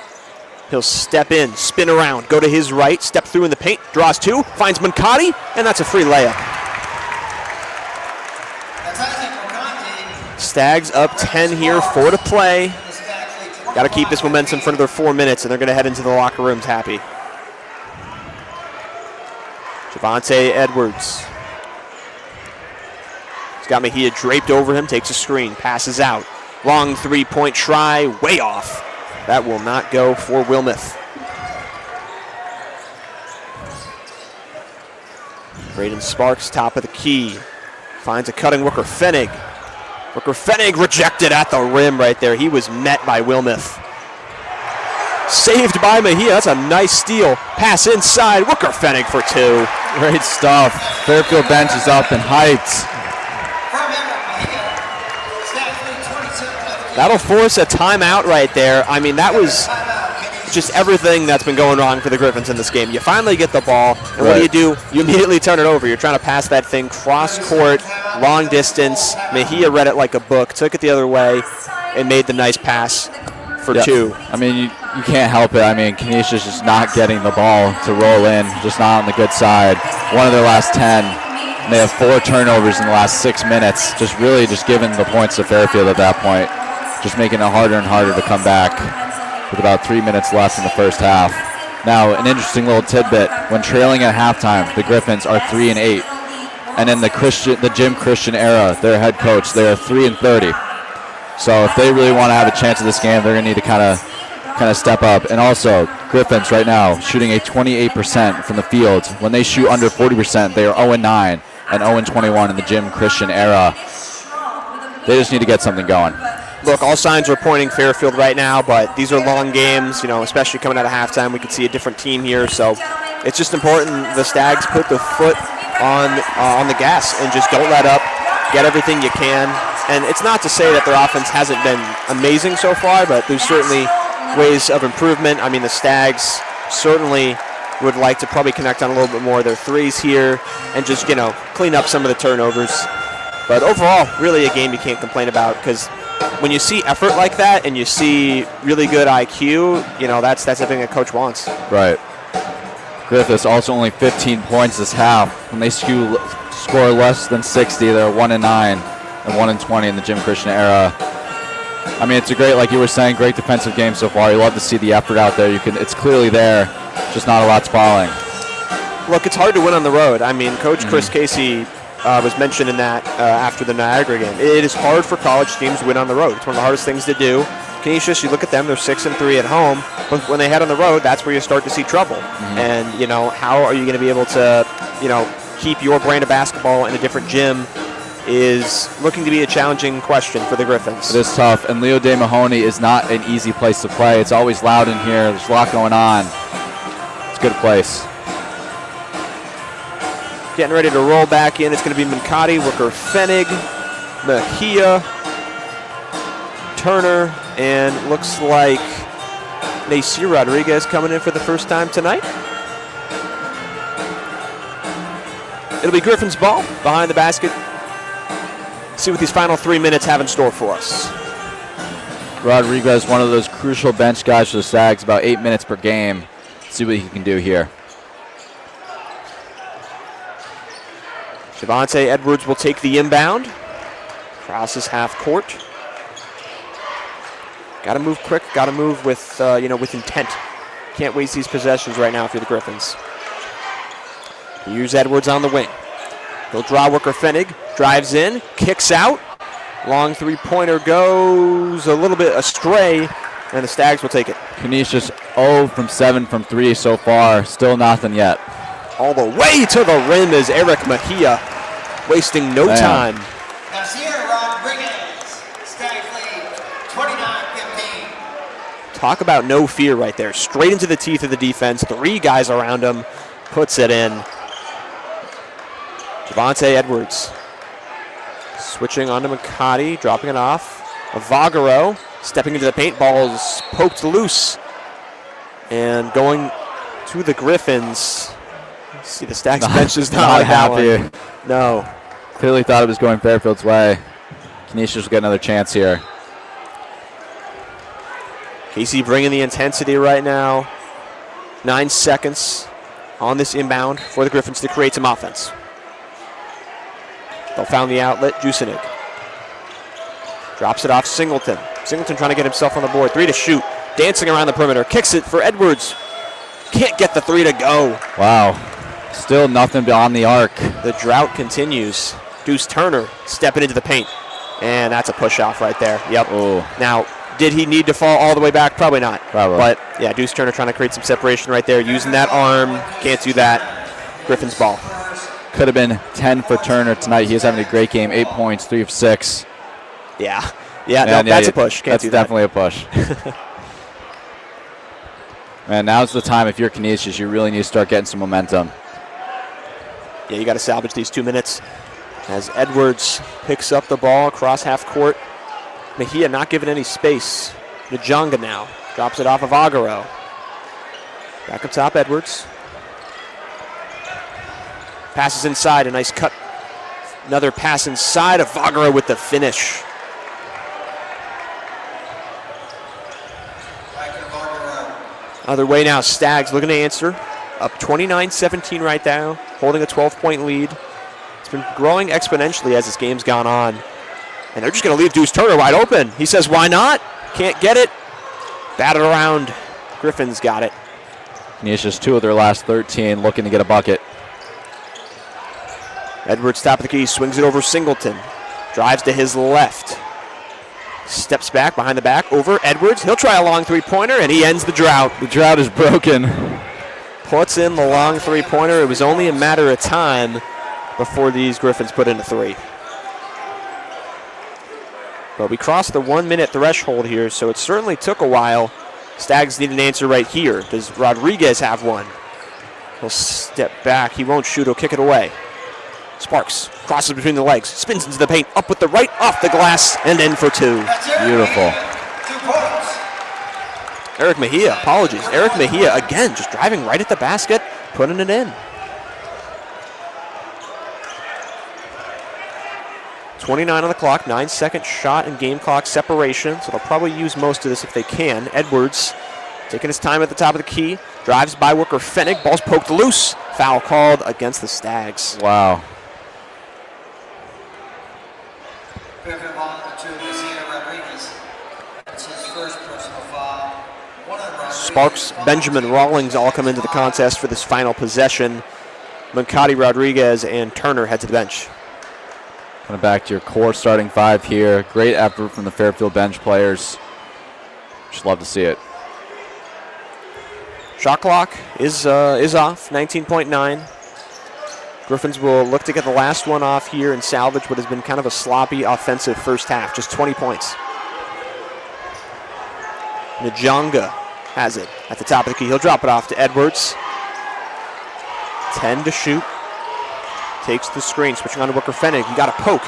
Speaker 1: He'll step in, spin around, go to his right, step through in the paint, draws 2, finds Mankati, and that's a free layup. Stags up 10 here, 4 to play. Got to keep this momentum for another 4 minutes, and they're going to head into the locker rooms happy. Javante Edwards. He's got Mejia draped over him, takes a screen, passes out. Long three-point try, way off. That will not go for Wilmoth. Braden Sparks, top of the key. Finds a cutting Wooker Fennig. Wooker Fennig rejected at the rim right there. He was met by Wilmoth. Saved by Mejia. That's a nice steal. Pass inside. Wooker Fennig for 2.
Speaker 2: Great stuff. Fairfield bench is up and hyped.
Speaker 1: That'll force a timeout right there. I mean, that was just everything that's been going wrong for the Griffins in this game. You finally get the ball, and what do? You immediately turn it over. You're trying to pass that thing cross-court, long distance. Mejia read it like a book, took it the other way, and made the nice pass for 2.
Speaker 2: I mean, you can't help it. I mean, Canisus just not getting the ball to roll in, just not on the good side. One of their last 10. And they have 4 turnovers in the last 6 minutes. Just really just giving the points to Fairfield at that point. Just making it harder and harder to come back with about 3 minutes left in the first half. Now, an interesting little tidbit. When trailing at halftime, the Griffins are 3-8. And in the Jim Christian era, their head coach, they are 3-30. So if they really want to have a chance at this game, they're going to need to kind of step up. And also, Griffins right now shooting a 28% from the field. When they shoot under 40%, they are 0-9 and 0-21 in the Jim Christian era. They just need to get something going.
Speaker 1: Look, all signs are pointing Fairfield right now, but these are long games, especially coming out of halftime. We could see a different team here, so it's just important the Stags put the foot on the gas and just don't let up, get everything you can. And it's not to say that their offense hasn't been amazing so far, but there's certainly ways of improvement. I mean, the Stags certainly would like to probably connect on a little bit more of their threes here and just, clean up some of the turnovers. But overall, really a game you can't complain about, because when you see effort like that and you see really good IQ, that's everything a coach wants.
Speaker 2: Right. Griffiths also only 15 points this half. When they score less than 60, they're 1-9 and 1-20 in the Jim Christian era. I mean, it's a great, like you were saying, great defensive game so far. You love to see the effort out there. It's clearly there, just not a lot's falling.
Speaker 1: Look, it's hard to win on the road. I mean, Coach Chris Casey was mentioning that after the Niagara game. It is hard for college teams to win on the road. It's one of the hardest things to do. Canisius, you look at them, they're 6-3 at home, but when they head on the road, that's where you start to see trouble. And, how are you going to be able to, keep your brand of basketball in a different gym is looking to be a challenging question for the Griffins.
Speaker 2: It is tough, and Leo De Mahoney is not an easy place to play. It's always loud in here. There's a lot going on. It's a good place.
Speaker 1: Getting ready to roll back in. It's going to be Minkati, Wicker-Fenig, Mejia, Turner, and looks like Nasir Rodriguez coming in for the first time tonight. It'll be Griffin's ball behind the basket. See what these final 3 minutes have in store for us.
Speaker 2: Rodriguez, one of those crucial bench guys for the Stags, about 8 minutes per game. See what he can do here.
Speaker 1: Javante Edwards will take the inbound. Crosses half court. Got to move quick. Got to move with with intent. Can't waste these possessions right now if you're the Griffins. Here's Edwards on the wing. He'll draw Wicker-Fenig. Drives in. Kicks out. Long three-pointer goes a little bit astray, and the Stags will take it.
Speaker 2: Canisius 0 from 7 from 3 so far. Still nothing yet.
Speaker 1: All the way to the rim is Eric Mejia, wasting no time.
Speaker 3: Nasir Rodriguez, Stags lead, 29-15.
Speaker 1: Talk about no fear right there. Straight into the teeth of the defense. 3 guys around him. Puts it in. Javante Edwards switching onto McCarty, dropping it off. Avagaro stepping into the paint. Ball's poked loose. And going to the Griffins. See, the Stags bench is not like
Speaker 2: happy.
Speaker 1: that one. No.
Speaker 2: Clearly thought it was going Fairfield's way. Canisius will get another chance here.
Speaker 1: Casey bringing the intensity right now. 9 seconds on this inbound for the Griffins to create some offense. They'll found the outlet. Jusinig drops it off Singleton. Singleton trying to get himself on the board. 3 to shoot. Dancing around the perimeter. Kicks it for Edwards. Can't get the 3 to go.
Speaker 2: Wow. Still nothing beyond the arc.
Speaker 1: The drought continues. Deuce Turner stepping into the paint. And that's a push-off right there. Yep.
Speaker 2: Ooh.
Speaker 1: Now, did he need to fall all the way back? Probably not.
Speaker 2: Probably.
Speaker 1: But, yeah, Deuce Turner trying to create some separation right there. Using that arm. Can't do that. Griffin's ball.
Speaker 2: Could have been 10 for Turner tonight. He is having a great game. 8 points, 3 of 6.
Speaker 1: Yeah. Yeah, that's a push. Can't do that.
Speaker 2: That's definitely a push. Man, now's the time. If you're Canisius, you really need to start getting some momentum.
Speaker 1: Yeah, you got to salvage these 2 minutes. As Edwards picks up the ball across half court. Mejia not giving any space. Njonga now drops it off of Agaro. Back up top, Edwards. Passes inside, a nice cut. Another pass inside of Agaro with the finish.
Speaker 3: Back to Agaro.
Speaker 1: Other way now, Stags looking to answer. Up 29-17 right now, holding a 12-point lead. It's been growing exponentially as this game's gone on. And they're just going to leave Deuce Turner wide open. He says, why not? Can't get it. Batted around. Griffins got it.
Speaker 2: Canisus 2 of their last 13, looking to get a bucket.
Speaker 1: Edwards, top of the key, swings it over Singleton. Drives to his left. Steps back, behind the back, over Edwards. He'll try a long three-pointer, and he ends the drought.
Speaker 2: The drought is broken.
Speaker 1: Puts in the long three-pointer. It was only a matter of time before these Griffins put in a three. But we crossed the 1 minute threshold here, so it certainly took a while. Stags need an answer right here. Does Rodriguez have one? He'll step back. He won't shoot. He'll kick it away. Sparks crosses between the legs, spins into the paint, up with the right, off the glass, and in for two.
Speaker 2: Beautiful.
Speaker 3: 2 points.
Speaker 1: Eric Mejia, apologies. Eric Mejia, again, just driving right at the basket, putting it in. 29 on the clock, 9-second shot and game clock separation, so they'll probably use most of this if they can. Edwards taking his time at the top of the key, drives by Worker Fennig, ball's poked loose. Foul called against the Stags.
Speaker 2: Wow.
Speaker 3: Fairfield on to Messiah Rodriguez. That's his first personal foul. One on Rodriguez.
Speaker 1: Sparks, Benjamin, Rawlings all come into the contest for this final possession. Mancati, Rodriguez, and Turner head to the bench.
Speaker 2: Kind of back to your core starting 5 here. Great effort from the Fairfield bench players. Just love to see it.
Speaker 1: Shot clock is off, 19.9. Griffins will look to get the last one off here and salvage what has been kind of a sloppy offensive first half, just 20 points. Njonga has it at the top of the key. He'll drop it off to Edwards. 10 to shoot. Takes the screen, switching on to Worker Fennig. He got a poke.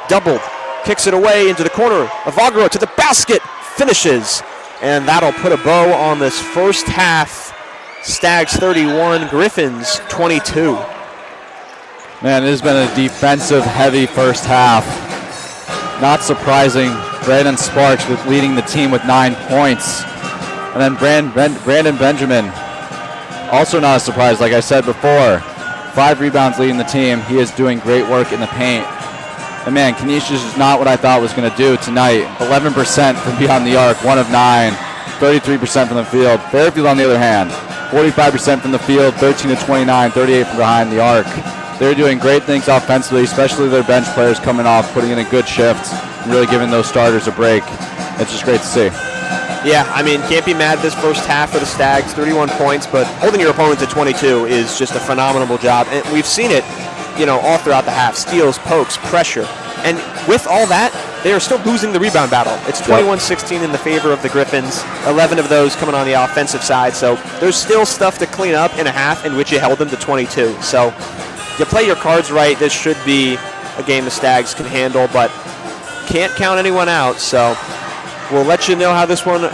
Speaker 1: Doubled. Kicks it away into the corner. Avagro to the basket. Finishes. And that'll put a bow on this first half. Stags 31, Griffins 22.
Speaker 2: Man, it has been a defensive-heavy first half. Not surprising, Brandon Sparks with leading the team with 9 points. And then Brandon Benjamin, also not a surprise, like I said before. 5 rebounds leading the team. He is doing great work in the paint. And man, Canisus is not what I thought was going to do tonight. 11% from beyond the arc, 1 of 9, 33% from the field. Fairfield, on the other hand, 45% from the field, 13 to 29, 38 from behind the arc. They're doing great things offensively, especially their bench players coming off, putting in a good shift, and really giving those starters a break. It's just great to see.
Speaker 1: Yeah, I mean, can't be mad this first half for the Stags, 31 points, but holding your opponent to 22 is just a phenomenal job. And we've seen it, all throughout the half. Steals, pokes, pressure. And with all that, they are still losing the rebound battle. It's 21-16 in the favor of the Griffins, 11 of those coming on the offensive side. So there's still stuff to clean up in a half in which you held them to 22. So you play your cards right, this should be a game the Stags can handle, but can't count anyone out. So we'll let you know how this one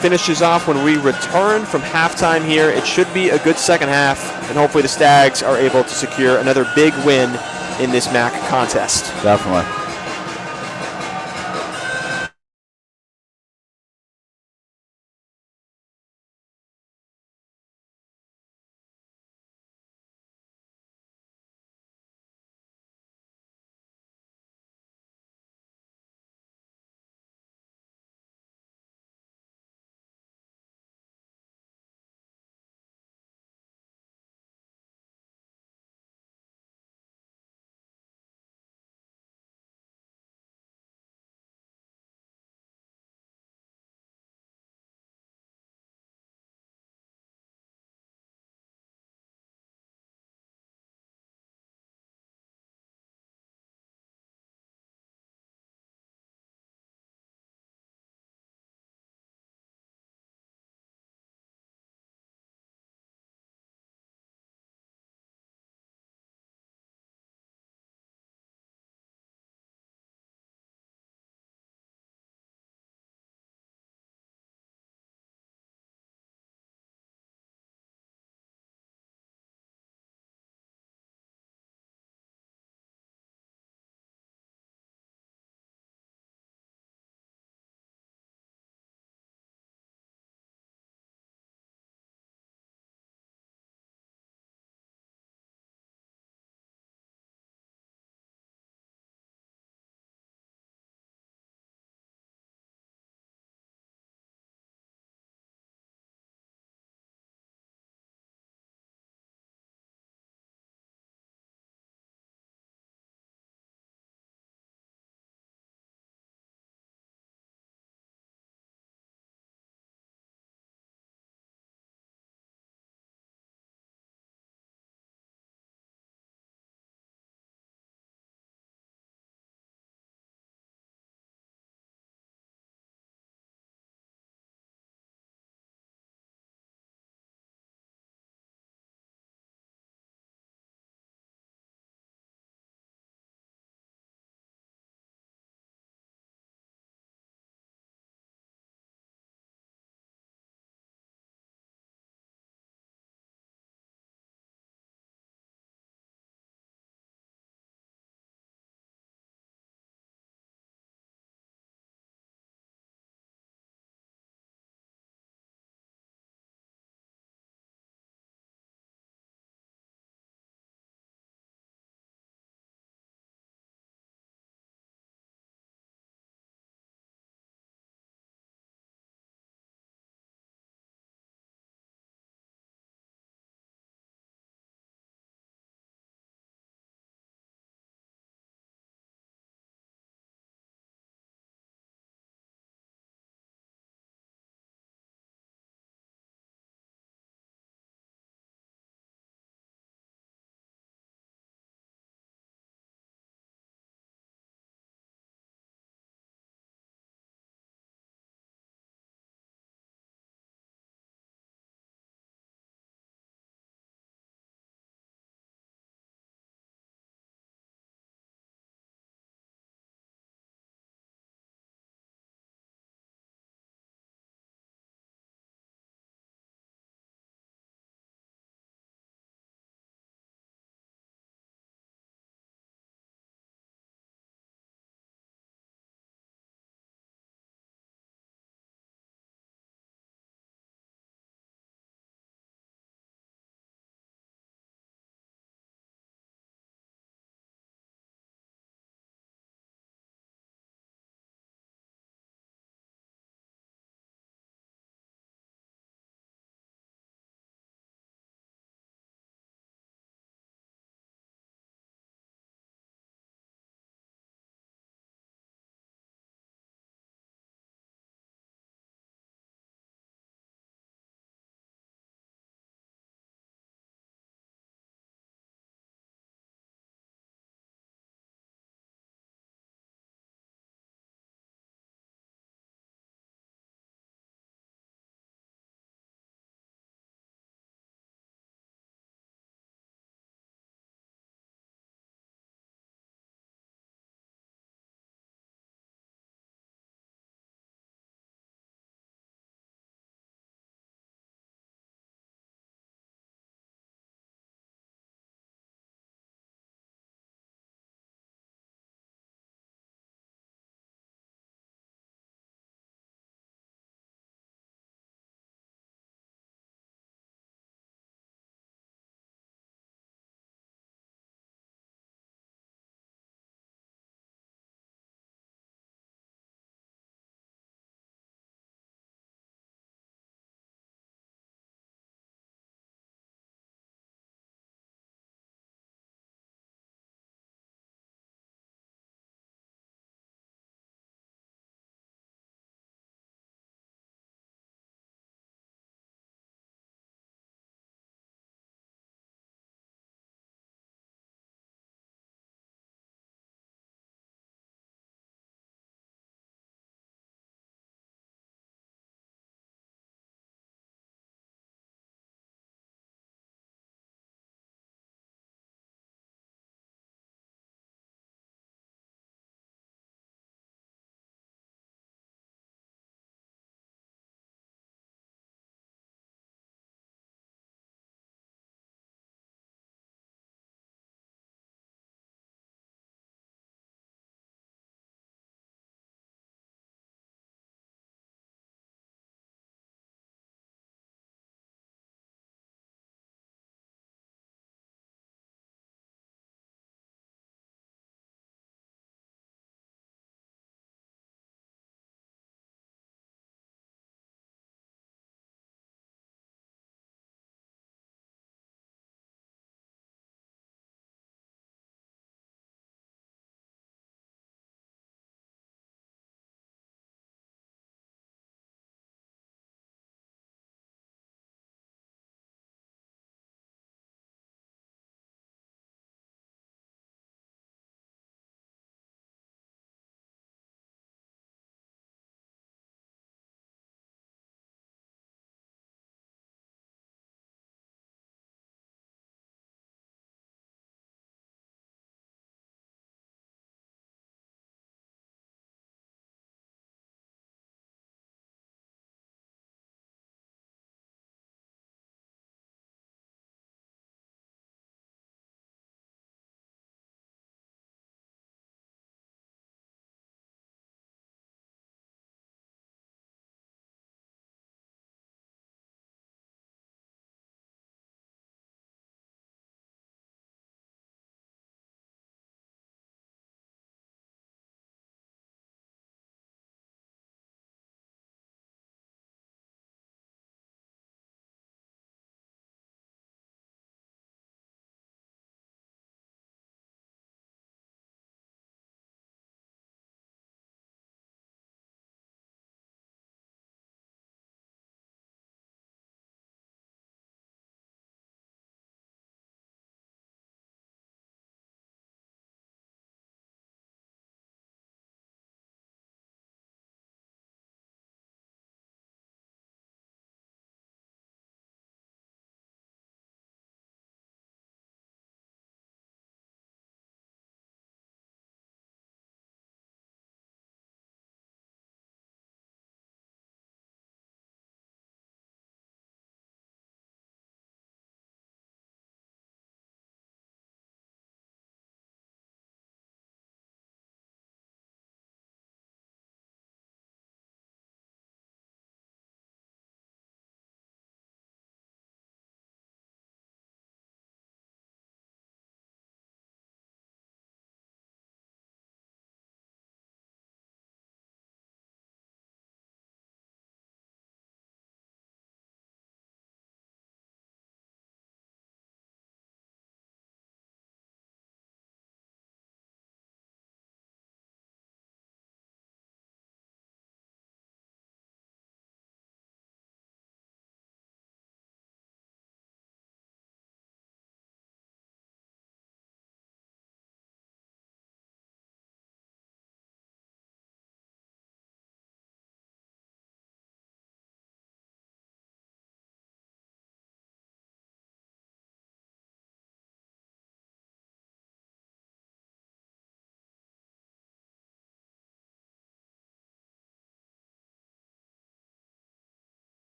Speaker 1: finishes off when we return from halftime here. It should be a good second half, and hopefully the Stags are able to secure another big win in this MAC contest.
Speaker 2: Definitely.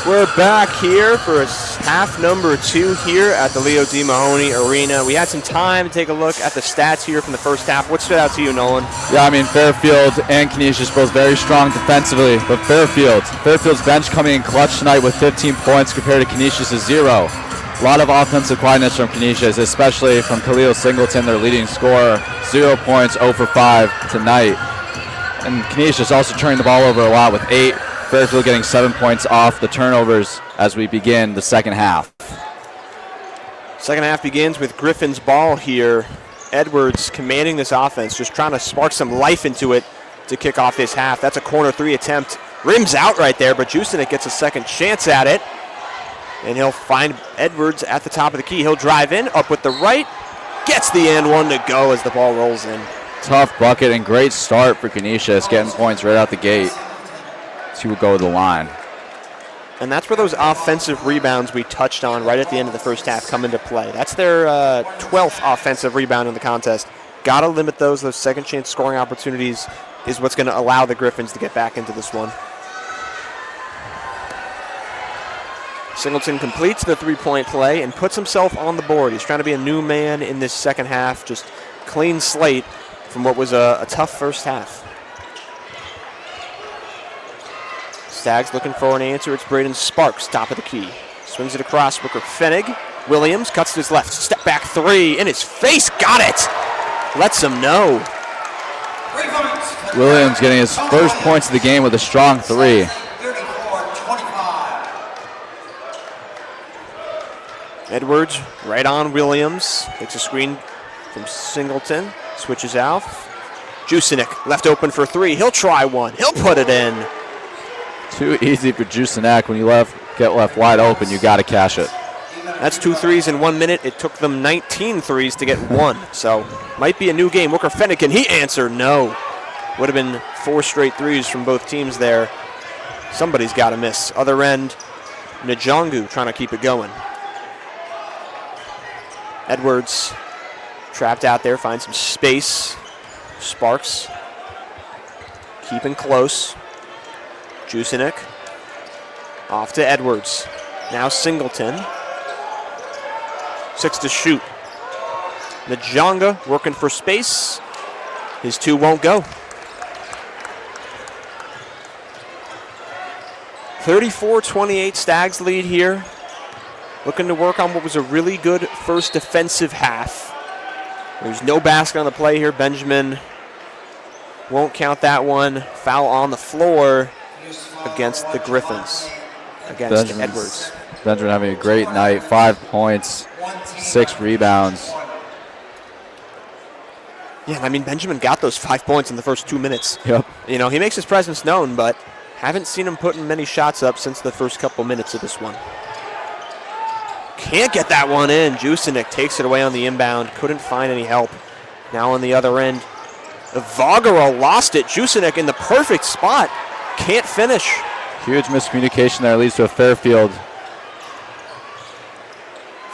Speaker 1: We're back here for half number 2 here at the Leo D. Mahoney Arena. We had some time to take a look at the stats here from the first half. What stood out to you, Nolan?
Speaker 2: Yeah, I mean, Fairfield and Canisus both very strong defensively, but Fairfield's bench coming in clutch tonight with 15 points compared to Canisus' 0. A lot of offensive quietness from Canisus, especially from Khalil Singleton, their leading scorer. 0 points, 0 for 5 tonight. And Canisus also turning the ball over a lot with 8. Fairfield getting 7 points off the turnovers as we begin the second half.
Speaker 1: Second half begins with Griffin's ball here. Edwards commanding this offense, just trying to spark some life into it to kick off this half. That's a corner 3 attempt. Rims out right there, but Jusinek gets a second chance at it. And he'll find Edwards at the top of the key. He'll drive in, up with the right. Gets the and one to go as the ball rolls in.
Speaker 2: Tough bucket and great start for Canisus, getting points right out the gate. He would go to the line.
Speaker 1: And that's where those offensive rebounds we touched on right at the end of the first half come into play. That's their 12th offensive rebound in the contest. Got to limit those. Those second chance scoring opportunities is what's going to allow the Griffins to get back into this one. Singleton completes the three-point play and puts himself on the board. He's trying to be a new man in this second half, just clean slate from what was a tough first half. Stags looking for an answer. It's Braden Sparks, top of the key. Swings it across. Booker Fenig. Williams cuts to his left. Step back 3 in his face. Got it. Lets him know.
Speaker 2: Williams getting his first points of the game with a strong 3.
Speaker 3: 34-25.
Speaker 1: Edwards right on Williams. Takes a screen from Singleton. Switches out. Jusinek left open for 3. He'll try one. He'll put it in.
Speaker 2: Too easy for Jusinek. When you get left wide open, you got to cash it.
Speaker 1: That's 2 threes in 1 minute. It took them 19 threes to get 1. So might be a new game. Booker Fenig, can he answer? No. Would have been 4 straight threes from both teams there. Somebody's got to miss. Other end, Njongu trying to keep it going. Edwards trapped out there, finds some space. Sparks keeping close. Jusinek off to Edwards. Now Singleton. 6 to shoot. Njonga working for space. His 2 won't go. 34-28 Stags lead here. Looking to work on what was a really good first defensive half. There's no basket on the play here. Benjamin won't count that one. Foul on the floor against the Griffins, against Edwards.
Speaker 2: Benjamin having a great night. 5 points, 6 rebounds.
Speaker 1: Yeah, I mean, Benjamin got those 5 points in the first 2 minutes.
Speaker 2: Yep.
Speaker 1: You know, he makes his presence known, but haven't seen him putting many shots up since the first couple minutes of this one. Can't get that one in. Jusinek takes it away on the inbound. Couldn't find any help. Now on the other end, Vagara lost it. Jusinek in the perfect spot. Can't finish.
Speaker 2: Huge miscommunication there, leads to a Fairfield.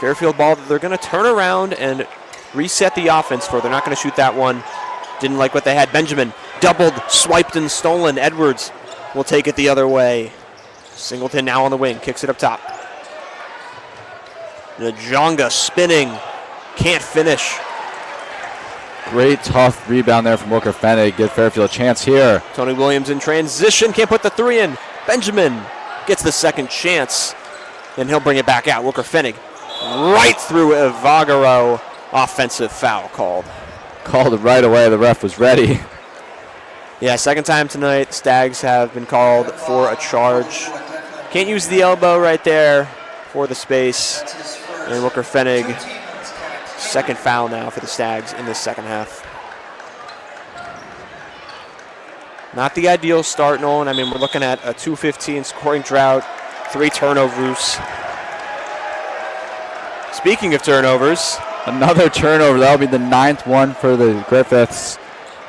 Speaker 1: Fairfield ball that they're going to turn around and reset the offense for. They're not going to shoot that one. Didn't like what they had. Benjamin doubled, swiped, and stolen. Edwards will take it the other way. Singleton now on the wing, kicks it up top. Njonga spinning, can't finish.
Speaker 2: Great tough rebound there from Booker Fenig. Give Fairfield a chance here.
Speaker 1: Tony Williams in transition, can't put the 3 in. Benjamin gets the second chance, and he'll bring it back out. Booker Fenig right through Evagaro. Offensive foul called.
Speaker 2: Called it right away. The ref was ready.
Speaker 1: Yeah, second time tonight, Stags have been called for a charge. Can't use the elbow right there for the space. And Booker Fenig, second foul now for the Stags in this second half. Not the ideal start, Nolan. I mean, we're looking at a 2-15 scoring drought, 3 turnovers. Speaking of turnovers,
Speaker 2: another turnover. That'll be the 9th one for the Griffiths.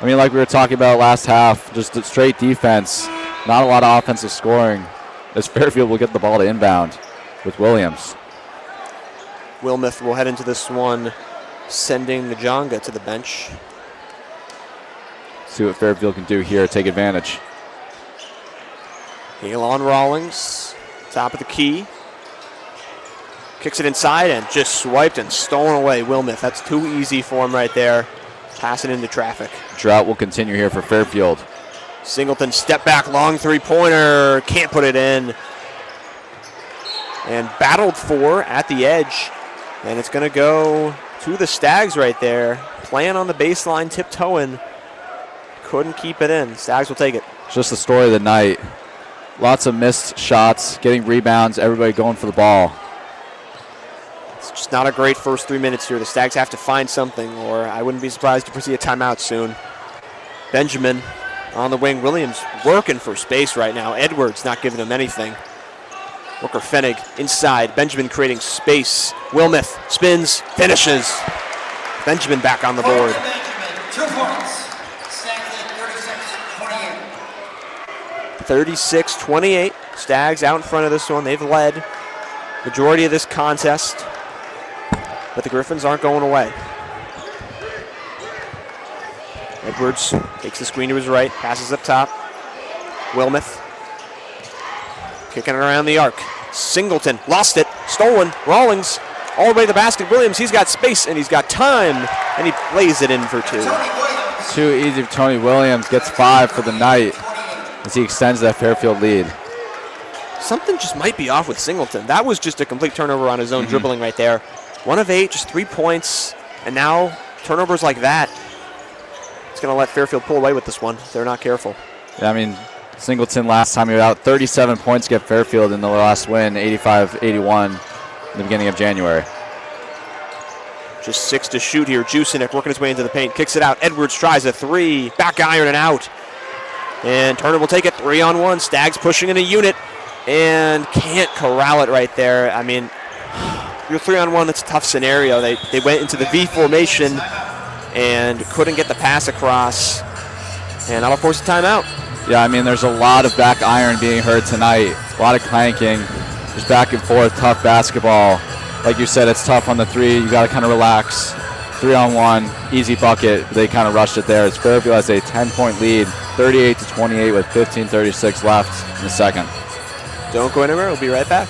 Speaker 2: I mean, like we were talking about last half, just a straight defense. Not a lot of offensive scoring, as Fairfield will get the ball to inbound with Williams.
Speaker 1: Wilmoth will head into this one, sending Njonga to the bench.
Speaker 2: See what Fairfield can do here, take advantage.
Speaker 1: Elon Rawlings Top of the key. Kicks it inside and just swiped and stolen away. Wilmoth, that's too easy for him right there. Passing into traffic.
Speaker 2: Drought will continue here for Fairfield.
Speaker 1: Singleton step back, long three-pointer. Can't put it in. And battled for at the edge. And it's going to go to the Stags right there. Playing on the baseline, tiptoeing. Couldn't keep it in. Stags will take it.
Speaker 2: It's just the story of the night. Lots of missed shots, getting rebounds, everybody going for the ball.
Speaker 1: It's just not a great first 3 minutes here. The Stags have to find something, or I wouldn't be surprised if we see a timeout soon. Benjamin on the wing. Williams working for space right now. Edwards not giving him anything. Booker Fenig inside. Benjamin creating space. Wilmoth spins, finishes. Benjamin back on the board.
Speaker 3: Benjamin, 2 points. Stags at 36-28.
Speaker 1: 36-28. Stags out in front of this one. They've led majority of this contest, but the Griffins aren't going away. Edwards takes the screen to his right, passes up top. Wilmoth kicking it around the arc. Singleton lost it, stolen. Rawlings all the way to the basket. Williams, he's got space and he's got time, and he lays it in for 2.
Speaker 2: Too easy for Tony Williams. Gets 5 for the night as he extends that Fairfield lead.
Speaker 1: Something just might be off with Singleton. That was just a complete turnover on his own dribbling right there. 1 of 8, just 3 points, and now turnovers like that. It's going to let Fairfield pull away with this one if they're not careful.
Speaker 2: Yeah, I mean, Singleton last time he was out, 37 points to get Fairfield in the last win, 85-81 in the beginning of January.
Speaker 1: Just 6 to shoot here. Jusinek working his way into the paint, kicks it out. Edwards tries a 3, back iron and out. And Turner will take it 3-on-1. Stags pushing in a unit and can't corral it right there. I mean, you're 3-on-1, that's a tough scenario. They went into the V formation and couldn't get the pass across. And that'll force a timeout.
Speaker 2: Yeah, I mean, there's a lot of back iron being heard tonight. A lot of clanking. Just back and forth, tough basketball. Like you said, it's tough on the 3. You got to kind of relax. 3-on-1, easy bucket. They kind of rushed it there. As Fairfield has a 10-point lead, 38-28 with 15:36 left in the second.
Speaker 1: Don't go anywhere. We'll be right back.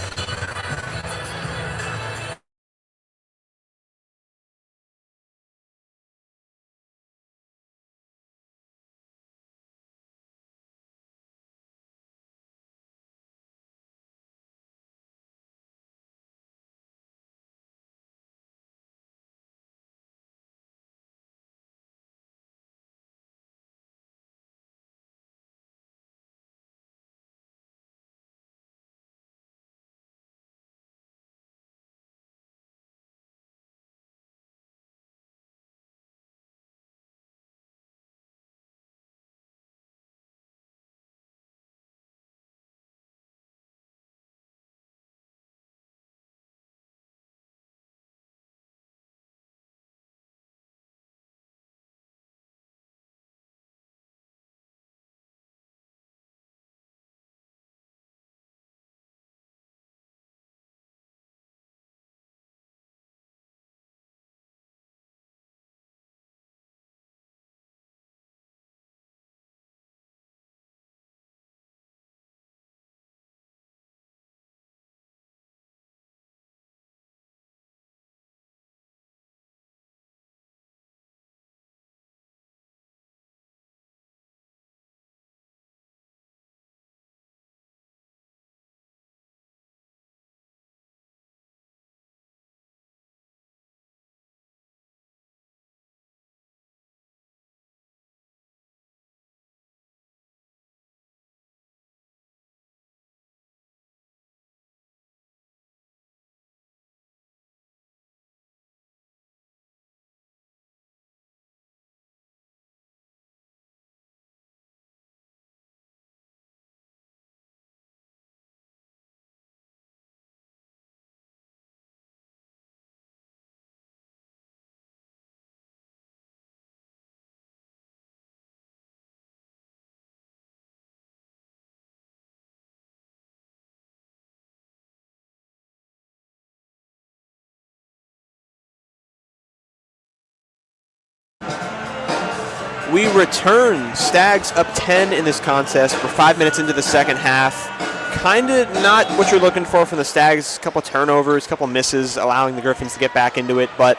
Speaker 1: We return. Stags up 10 in this contest. We're 5 minutes into the second half. kind of not what you're looking for from the Stags. A couple turnovers, a couple misses, allowing the Griffins to get back into it. But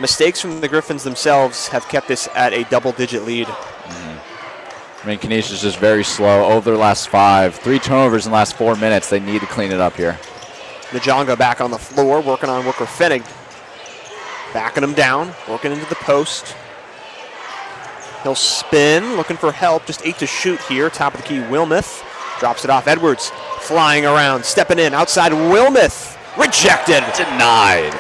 Speaker 1: mistakes from the Griffins themselves have kept this at a double-digit lead.
Speaker 2: I mean, Canisus is just very slow over their last 5. 3 turnovers in the last 4 minutes. They need to clean it up here.
Speaker 1: Najonga back on the floor, working on Wooker Fennig. Backing him down, working into the post. He'll spin, looking for help. Just 8 to shoot here. Top of the key, Wilmoth. Drops it off. Edwards flying around, stepping in. Outside, Wilmoth. Rejected.
Speaker 2: Denied.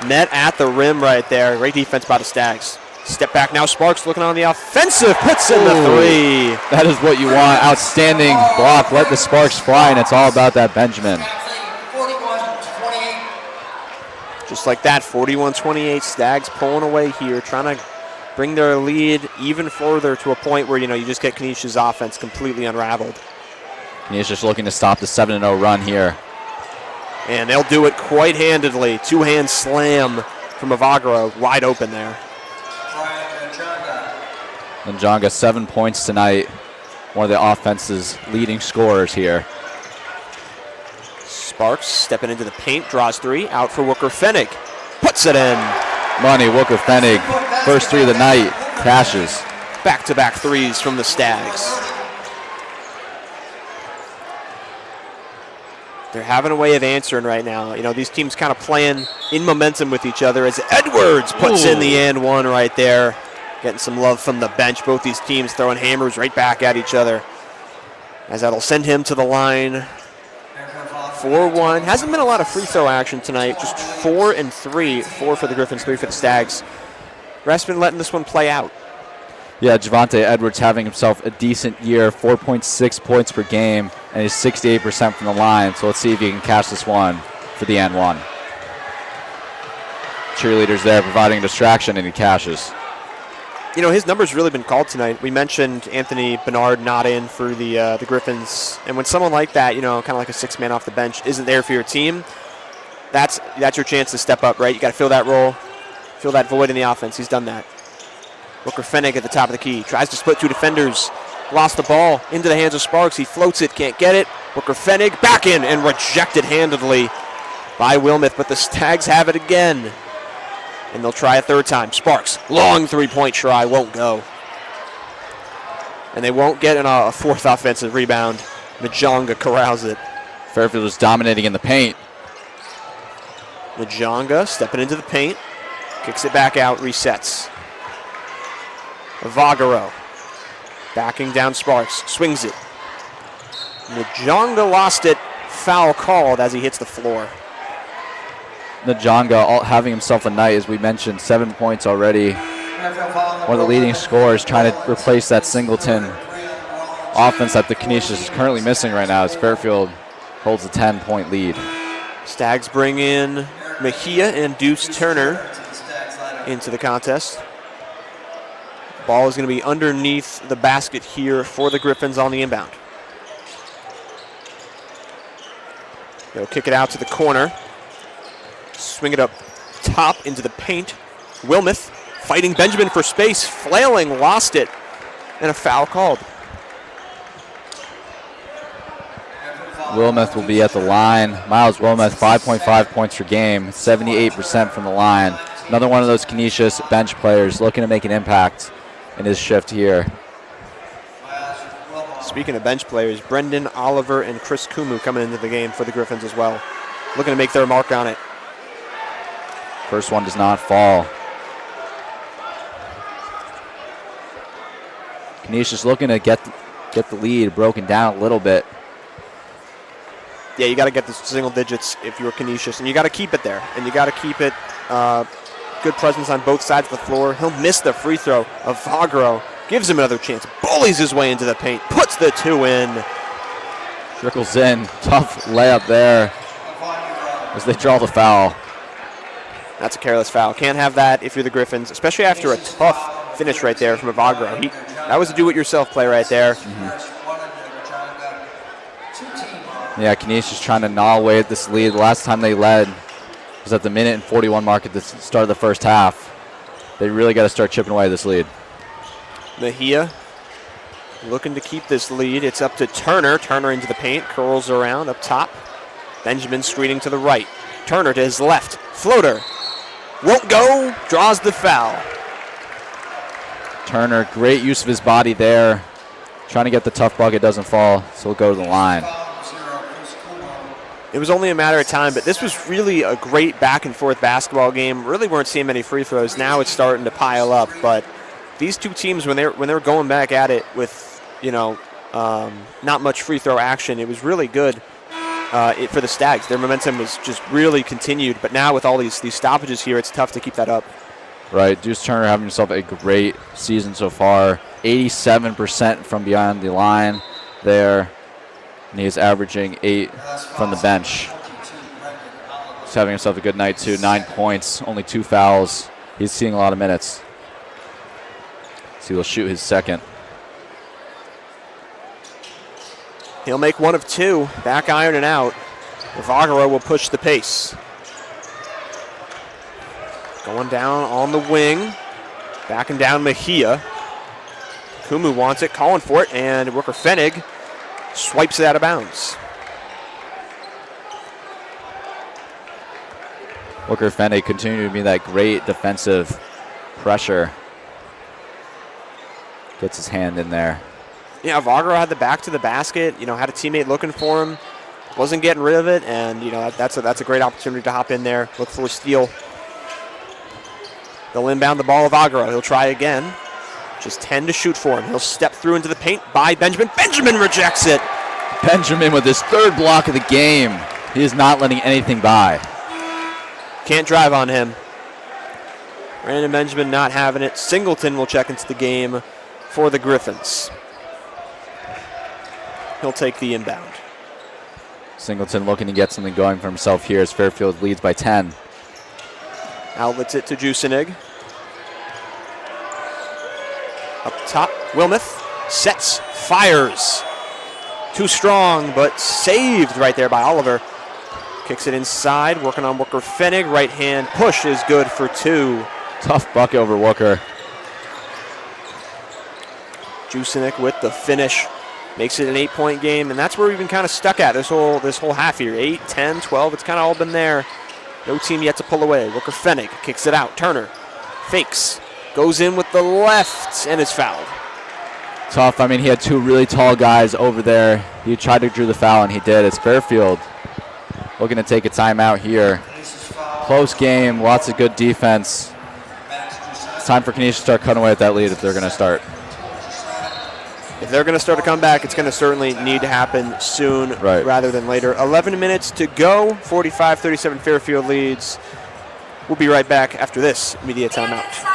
Speaker 1: Net at the rim right there. Great defense by the Stags. Step back now. Sparks looking on the offensive. Puts in the 3.
Speaker 2: That is what you want. Outstanding block. Let the sparks fly, and it's all about that Benjamin.
Speaker 3: 41-28.
Speaker 1: Just like that, 41-28. Stags pulling away here, trying to bring their lead even further to a point where, you just get Canisius' offense completely unraveled.
Speaker 2: Canisius just looking to stop the 7-0 run here.
Speaker 1: And they'll do it quite handedly. 2-hand slam from Avagro, wide open there.
Speaker 2: Najonga 7 points tonight. One of the offense's leading scorers here.
Speaker 1: Sparks stepping into the paint, draws 3, out for Wooker Fennig. Puts it in.
Speaker 2: Money, Wooker Fennig, first 3 of the night, cashes.
Speaker 1: Back-to-back threes from the Stags. They're having a way of answering right now. These teams kind of playing in momentum with each other as Edwards puts in the and one right there. Getting some love from the bench. Both these teams throwing hammers right back at each other. As that'll send him to the line. 4-1. Hasn't been a lot of free throw action tonight. Just 4 and 3. 4 for the Griffins, 3 for the Stags. Ref's been letting this one play out.
Speaker 2: Yeah, Javante Edwards having himself a decent year, 4.6 points per game, and he's 68% from the line. So let's see if he can cash this one for the and one. Cheerleaders there providing a distraction, and he cashes.
Speaker 1: His number's really been called tonight. We mentioned Anthony Bernard not in for the Griffins. And when someone like that, kind of like a 6-man off the bench, isn't there for your team, that's your chance to step up, right? You got to fill that role, fill that void in the offense. He's done that. Wooker Fennig at the top of the key. Tries to split 2 defenders. Lost the ball into the hands of Sparks. He floats it, can't get it. Wooker Fennig back in and rejected handedly by Wilmoth. But the Stags have it again. And they'll try a 3rd time. Sparks, long 3-point try, won't go. And they won't get a 4th offensive rebound. Najonga corrals it.
Speaker 2: Fairfield is dominating in the paint.
Speaker 1: Najonga stepping into the paint. Kicks it back out, resets. Avagaro backing down Sparks, swings it. Najonga lost it, foul called as he hits the floor.
Speaker 2: Najonga having himself a night, as we mentioned, 7 points already. One of the leading scorers trying to replace that Singleton offense that the Canisius is currently missing right now as Fairfield holds a 10-point lead.
Speaker 1: Stags bring in Mejia and Deuce Turner into the contest. Ball is going to be underneath the basket here for the Griffins on the inbound. They'll kick it out to the corner. Swing it up top into the paint. Wilmoth fighting Benjamin for space. Flailing, lost it. And a foul called.
Speaker 2: Wilmoth will be at the line. Miles Wilmoth, 5.5 points per game, 78% from the line. Another one of those Canisius bench players looking to make an impact in his shift here.
Speaker 1: Speaking of bench players, Brendan Oliver and Chris Kumu coming into the game for the Griffins as well. Looking to make their mark on it.
Speaker 2: First one does not fall. Canisius looking to get the lead broken down a little bit.
Speaker 1: Yeah, you got to get the single digits if you're Canisius, and you got to keep it there, and you got to keep it good presence on both sides of the floor. He'll miss the free throw. Avagro gives him another chance, bullies his way into the paint, puts the 2 in.
Speaker 2: Trickles in, tough layup there as they draw the foul.
Speaker 1: That's a careless foul. Can't have that if you're the Griffins, especially after a tough finish right there from Avagro. That was a do-it-yourself play right there.
Speaker 2: Yeah, Canisius trying to gnaw away at this lead. The last time they led was at the minute and 41 mark at the start of the first half. They really got to start chipping away at this lead.
Speaker 1: Mejia looking to keep this lead. It's up to Turner. Turner into the paint, curls around up top. Benjamin screening to the right. Turner to his left. Floater. Won't go. Draws the foul.
Speaker 2: Turner, great use of his body there. Trying to get the tough bucket, doesn't fall, so he'll go to the line.
Speaker 1: It was only a matter of time, but this was really a great back and forth basketball game. Really weren't seeing many free throws. Now it's starting to pile up, but these two teams, when they were going back at it with, not much free throw action, it was really good for the Stags. Their momentum was just really continued, but now with all these stoppages here, it's tough to keep that up.
Speaker 2: Right, Deuce Turner having himself a great season so far. 87% from beyond the line there, and he is averaging 8 from the bench. He's having himself a good night too. 9 points, only 2 fouls. He's seeing a lot of minutes. So he'll shoot his second.
Speaker 1: He'll make one of 2. Back iron and out. Vagaro will push the pace. Going down on the wing. Backing down Mejia. Kumu wants it, calling for it, and Rooker Fenig swipes it out of bounds.
Speaker 2: Booker Fenig continuing to be that great defensive pressure. Gets his hand in there.
Speaker 1: Yeah, Vagaro had the back to the basket, had a teammate looking for him, wasn't getting rid of it, and that's a great opportunity to hop in there, look for a steal. They'll inbound the ball of Vagaro. He'll try again. Just 10 to shoot for him. He'll step through into the paint by Benjamin. Benjamin rejects it.
Speaker 2: Benjamin with his 3rd block of the game. He is not letting anything by.
Speaker 1: Can't drive on him. Brandon Benjamin not having it. Singleton will check into the game for the Griffins. He'll take the inbound.
Speaker 2: Singleton looking to get something going for himself here as Fairfield leads by 10.
Speaker 1: Outlets it to Jusinig. Up top, Wilmoth sets, fires. Too strong, but saved right there by Oliver. Kicks it inside, working on Wooker Fenig. Right hand push is good for 2.
Speaker 2: Tough bucket over Wooker.
Speaker 1: Jusinig with the finish. Makes it an 8-point game, and that's where we've been kind of stuck at this whole half here. 8, 10, 12, it's kind of all been there. No team yet to pull away. Rooker Fenig kicks it out. Turner fakes. Goes in with the left and is fouled.
Speaker 2: Tough. I mean, he had 2 really tall guys over there. He tried to drew the foul, and he did. It's Fairfield looking to take a timeout here. Close game. Lots of good defense. It's time for Canisus to start cutting away at that lead if they're going to start.
Speaker 1: If they're going to start a comeback, it's going to certainly need to happen soon rather than later. 11 minutes to go. 45-37 Fairfield leads. We'll be right back after this media timeout.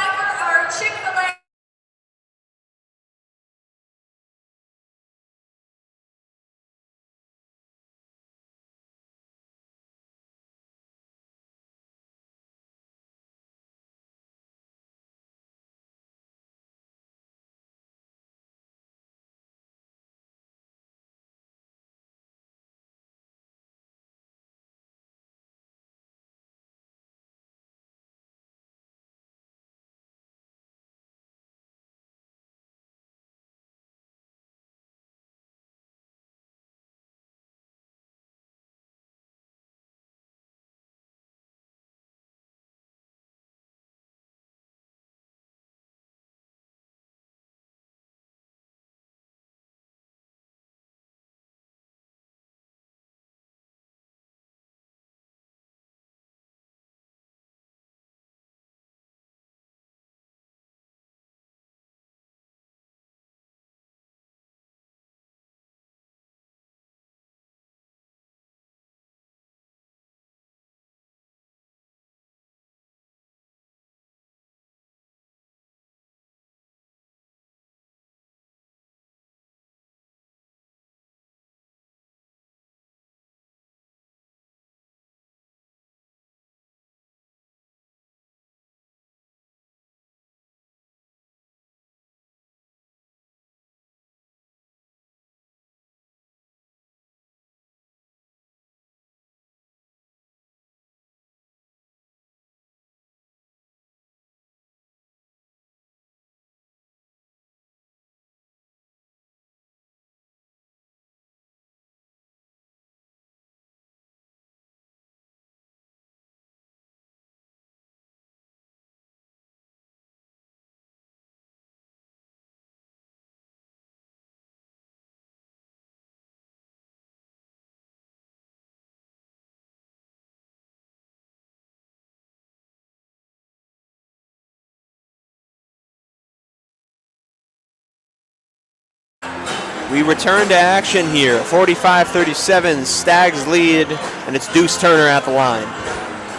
Speaker 1: We return to action here. 45-37, Stags lead, and it's Deuce Turner at the line.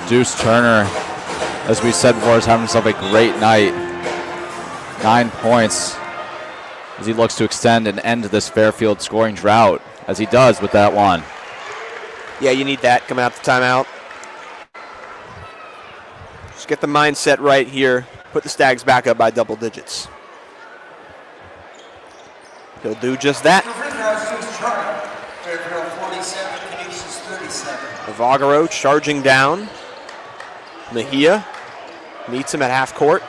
Speaker 2: Deuce Turner, as we said before, is having himself a great night. 9 points as he looks to extend and end this Fairfield scoring drought, as he does with that one.
Speaker 1: Yeah, you need that coming out the timeout. Just get the mindset right here. Put the Stags back up by double digits. He'll do just that.
Speaker 3: Free throws, Deuce Turner. Fairfield 47, Canisus 37.
Speaker 1: Avagaro charging down. Mejia meets him at half court.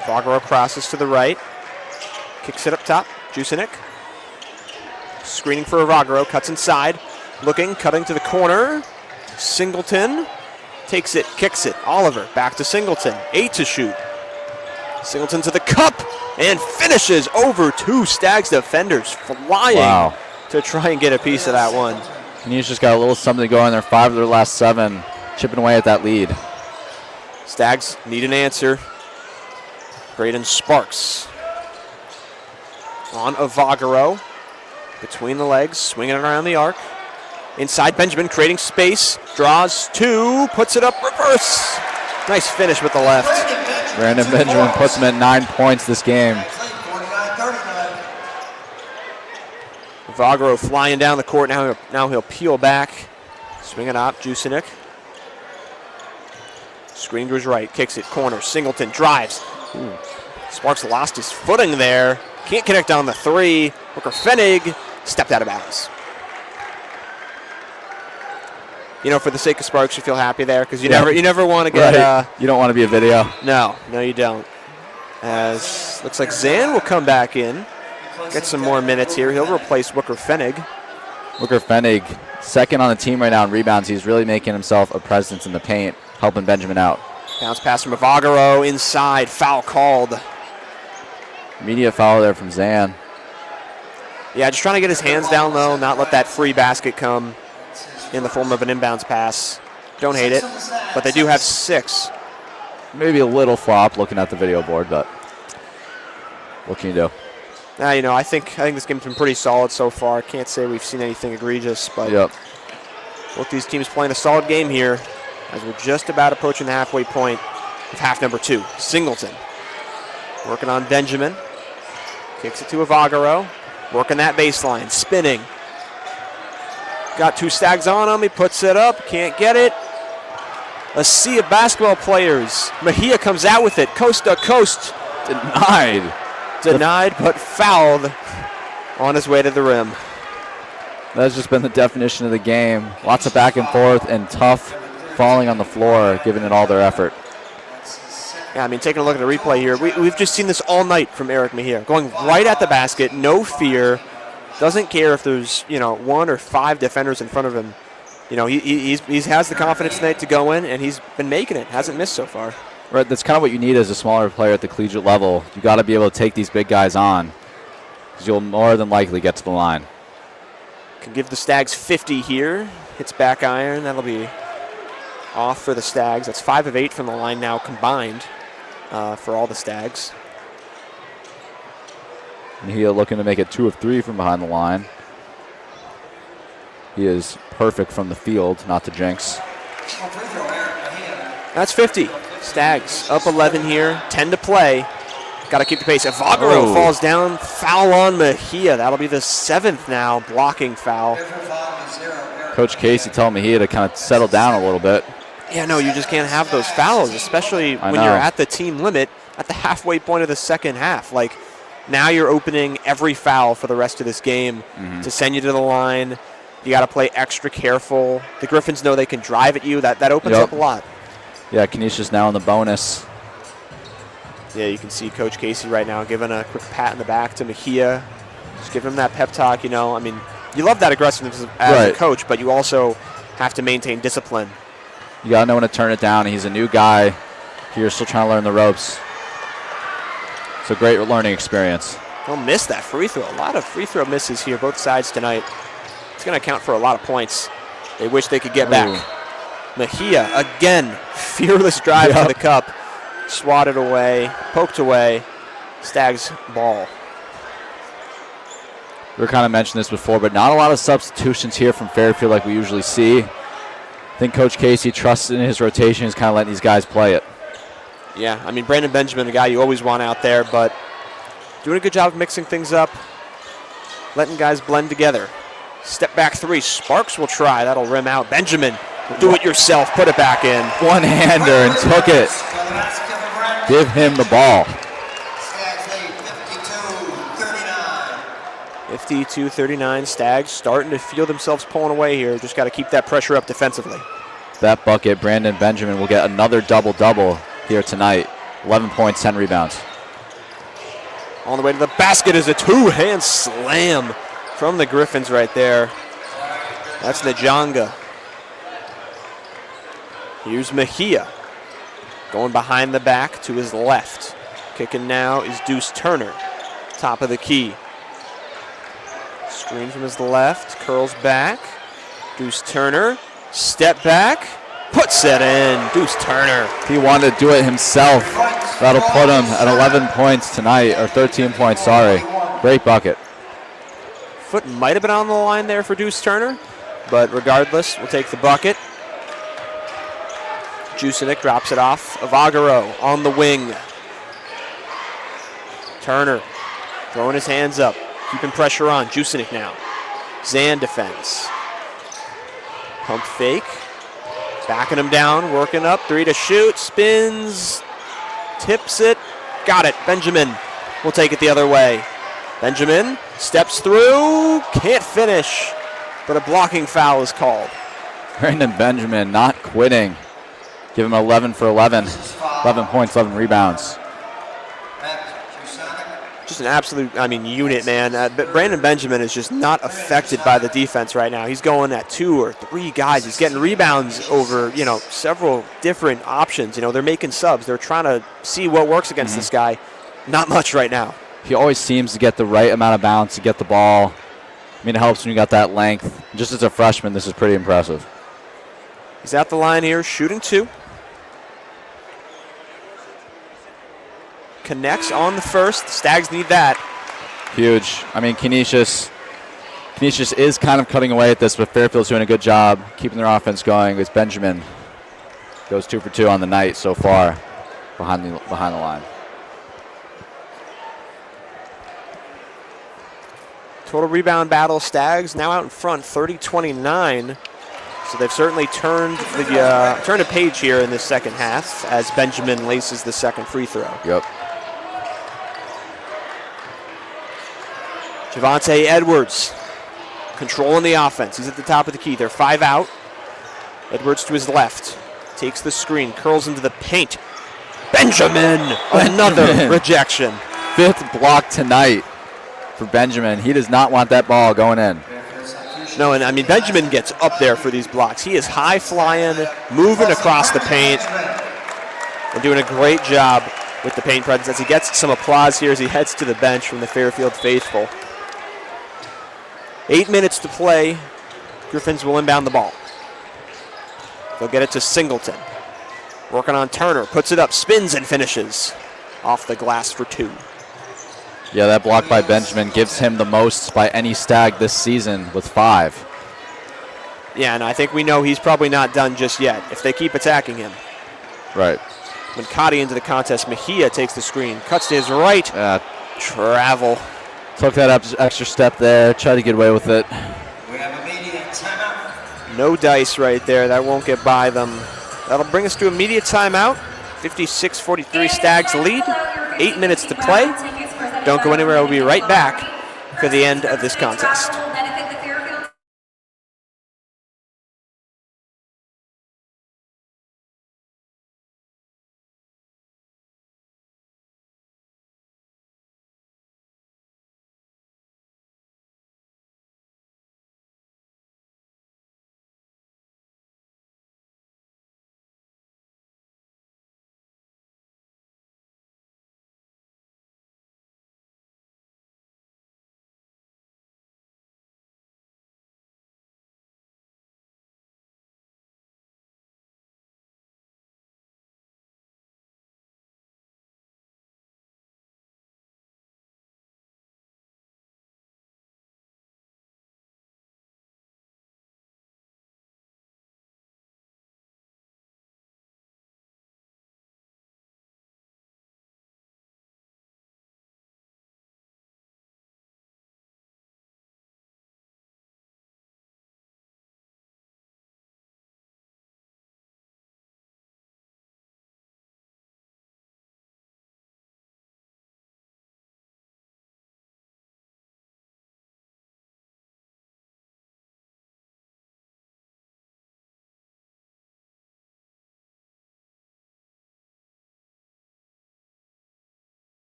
Speaker 1: Avagaro crosses to the right. Kicks it up top. Jusinek. Screening for Avagaro. Cuts inside. Looking. Cutting to the corner. Singleton. Takes it. Kicks it. Oliver back to Singleton. 8 to shoot. Singleton to the cup. And finishes over 2 Stags defenders. Flying to try and get a piece of that one.
Speaker 2: Canisus just got a little something going there. 5 of their last 7. Chipping away at that lead.
Speaker 1: Stags need an answer. Braden Sparks on Avagaro. Between the legs, swinging it around the arc. Inside Benjamin, creating space. Draws 2, puts it up, reverse. Nice finish with the left.
Speaker 2: Brandon Benjamin puts him at 9 points this game.
Speaker 3: 49-39.
Speaker 1: Avagaro flying down the court. Now he'll peel back. Swing it up, Jusinek. Screen to his right, kicks it, corner. Singleton drives. Ooh. Sparks lost his footing there. Can't connect on the 3. Booker Fenig stepped out of bounds. You know, for the sake of Sparks, you feel happy there because you never want to get.
Speaker 2: Right. You don't want to be a video.
Speaker 1: No, you don't. As looks like Zan will come back in, get some more minutes here. He'll replace Booker Fenig.
Speaker 2: Booker Fenig, second on the team right now in rebounds. He's really making himself a presence in the paint, helping Benjamin out.
Speaker 1: Bounce pass from Avagaro inside. Foul called.
Speaker 2: Immediate foul there from Zan.
Speaker 1: Yeah, just trying to get his hands down low, not let that free basket come in the form of an inbounds pass. Don't hate it, but they do have 6.
Speaker 2: Maybe a little flop looking at the video board, but what can you do?
Speaker 1: Now, I think this game's been pretty solid so far. Can't say we've seen anything egregious, but both these teams playing a solid game here as we're just about approaching the halfway point of half number 2. Singleton working on Benjamin. Kicks it to Avagaro. Working that baseline. Spinning. Got 2 Stags on him. He puts it up. Can't get it. A sea of basketball players. Mejia comes out with it. Coast to coast. Denied, but fouled on his way to the rim.
Speaker 2: That's just been the definition of the game. Lots of back and forth and tough falling on the floor, giving it all their effort.
Speaker 1: Yeah, taking a look at the replay here, we've just seen this all night from Eric Mejia. Going right at the basket, no fear. Doesn't care if there's 1 or 5 defenders in front of him. He has the confidence tonight to go in, and he's been making it. Hasn't missed so far.
Speaker 2: Right, that's kind of what you need as a smaller player at the collegiate level. You got to be able to take these big guys on, because you'll more than likely get to the line.
Speaker 1: Can give the Stags 50 here. Hits back iron. That'll be off for the Stags. That's 5 of 8 from the line now combined for all the Stags.
Speaker 2: Mejia looking to make it 2 of 3 from behind the line. He is perfect from the field, not to jinx.
Speaker 1: That's 50. Stags up 11 here, 10 to play. Got to keep the pace. Avagaro falls down. Foul on Mejia. That'll be the 7th now, blocking foul.
Speaker 2: Coach Casey telling Mejia to kind of settle down a little bit.
Speaker 1: Yeah, no, you just can't have those fouls, especially when you're at the team limit at the halfway point of the second half. Now you're opening every foul for the rest of this game to send you to the line. You got to play extra careful. The Griffins know they can drive at you. That opens up a lot.
Speaker 2: Yeah, Canisus now in the bonus.
Speaker 1: Yeah, you can see Coach Casey right now giving a quick pat in the back to Mejia. Just give him that pep talk, you love that aggressiveness as a coach, but you also have to maintain discipline.
Speaker 2: You got to know when to turn it down. He's a new guy here, still trying to learn the ropes. It's a great learning experience.
Speaker 1: He'll miss that free throw. A lot of free throw misses here, both sides tonight. It's going to count for a lot of points. They wish they could get back. Mejia, again, fearless drive to the cup. Swatted away, poked away. Stags ball.
Speaker 2: We were kind of mentioning this before, but not a lot of substitutions here from Fairfield like we usually see. I think Coach Casey trusts in his rotation. He's kind of letting these guys play it.
Speaker 1: Yeah, I mean, Brandon Benjamin, a guy you always want out there, but doing a good job of mixing things up, letting guys blend together. Step back three. Sparks will try. That'll rim out. Benjamin, do it yourself. Put it back in.
Speaker 2: One-hander and took it. Give him the ball.
Speaker 3: Stags lead 52-39.
Speaker 1: 52-39. Stags starting to feel themselves pulling away here. Just got to keep that pressure up defensively.
Speaker 2: That bucket, Brandon Benjamin will get another double-double here tonight. 11 points, 10 rebounds.
Speaker 1: On the way to the basket is a two-hand slam from the Griffins right there. That's Najanga. Here's Mejia. Going behind the back to his left. Kicking now is Deuce Turner. Top of the key. Screen from his left. Curls back. Deuce Turner. Step back. Puts it in. Deuce Turner.
Speaker 2: He wanted to do it himself. That'll put him at 11 points tonight, or 13 points, sorry. Great bucket.
Speaker 1: Foot might have been on the line there for Deuce Turner, but regardless, we'll take the bucket. Jusinek drops it off. Avagaro on the wing. Turner throwing his hands up, keeping pressure on. Jusinek now. Zan defends. Pump fake. Backing him down, working up. Three to shoot. Spins. Tips it. Got it. Benjamin will take it the other way. Benjamin steps through. Can't finish, but a blocking foul is called.
Speaker 2: Brandon Benjamin not quitting. Give him 11 for 11. 11 points, 11 rebounds.
Speaker 1: Just an absolute, unit, man. But Brandon Benjamin is just not affected by the defense right now. He's going at 2 or 3 guys. He's getting rebounds over, several different options. They're making subs. They're trying to see what works against this guy. Not much right now.
Speaker 2: He always seems to get the right amount of bounce to get the ball. It helps when you got that length. Just as a freshman, this is pretty impressive.
Speaker 1: He's at the line here, shooting 2. Connects on the first. Stags need that.
Speaker 2: Huge. Canisus is kind of cutting away at this, but Fairfield's doing a good job keeping their offense going. It's Benjamin. Goes 2 for 2 on the night so far behind the line.
Speaker 1: Total rebound battle, Stags now out in front, 30-29. So they've certainly turned a page here in this second half as Benjamin laces the second free throw.
Speaker 2: Yep.
Speaker 1: Javante Edwards controlling the offense. He's at the top of the key. They're 5 out. Edwards to his left. Takes the screen, curls into the paint. Benjamin! Another rejection.
Speaker 2: 5th block tonight for Benjamin. He does not want that ball going in.
Speaker 1: No, and Benjamin gets up there for these blocks. He is high flying, moving across the paint, and doing a great job with the paint presence as he gets some applause here as he heads to the bench from the Fairfield faithful. 8 minutes to play. Griffins will inbound the ball. They'll get it to Singleton. Working on Turner, puts it up, spins and finishes. Off the glass for 2.
Speaker 2: Yeah, that block by Benjamin gives him the most by any Stag this season with 5.
Speaker 1: Yeah, and I think we know he's probably not done just yet if they keep attacking him.
Speaker 2: Right.
Speaker 1: When Cotty into the contest, Mejia takes the screen, cuts to his right. Travel.
Speaker 2: Took that extra step there, tried to get away with it.
Speaker 3: We have immediate timeout.
Speaker 1: No dice right there. That won't get by them. That'll bring us to immediate timeout. 56-43 Stags lead. 8 minutes to play. Don't go anywhere. We'll be right back for the end of this contest.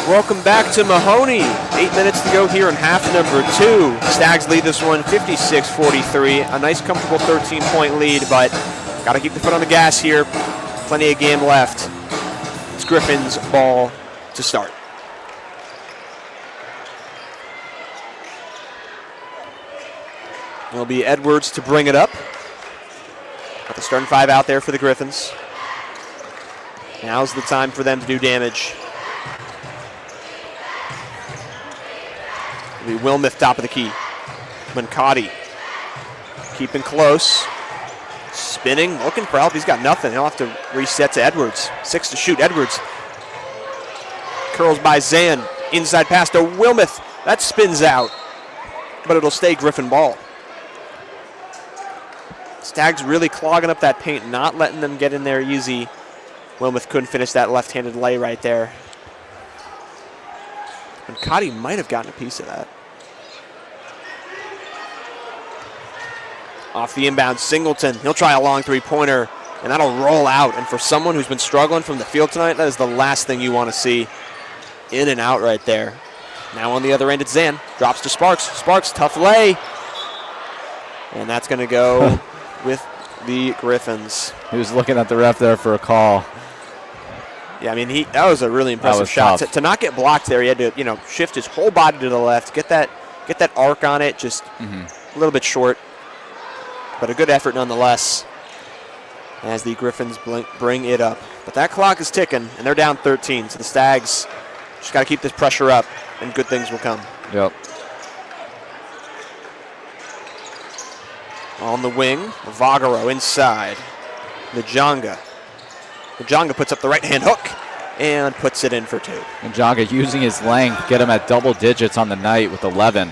Speaker 1: Welcome back to Mahoney. 8 minutes to go here in half number 2. Stags lead this one 56-43. A nice, comfortable 13-point lead, but got to keep the foot on the gas here. Plenty of game left. It's Griffin's ball to start. It'll be Edwards to bring it up. Got the starting 5 out there for the Griffins. Now's the time for them to do damage. It'll be Wilmoth top of the key. Mancotti keeping close. Spinning, looking for help. He's got nothing. He'll have to reset to Edwards. 6 to shoot. Edwards curls by Zan. Inside pass to Wilmoth. That spins out, but it'll stay Griffin ball. Stags really clogging up that paint, not letting them get in there easy. Wilmoth couldn't finish that left-handed lay right there. And Cotty might have gotten a piece of that. Off the inbound, Singleton. He'll try a long three-pointer, and that'll roll out. And for someone who's been struggling from the field tonight, that is the last thing you want to see. In and out right there. Now on the other end, it's Zan. Drops to Sparks. Sparks, tough lay. And that's going to go with the Griffins.
Speaker 2: He was looking at the ref there for a call.
Speaker 1: Yeah, I mean, that was a really impressive shot. To not get blocked there, he had to, shift his whole body to the left, get that arc on it, just a little bit short, but a good effort nonetheless as the Griffins bring it up. But that clock is ticking, and they're down 13, so the Stags just got to keep this pressure up, and good things will come.
Speaker 2: Yep.
Speaker 1: On the wing, Vagaro inside. Njonga. Njonga puts up the right-hand hook and puts it in for 2.
Speaker 2: Njonga using his length, get him at double digits on the night with 11.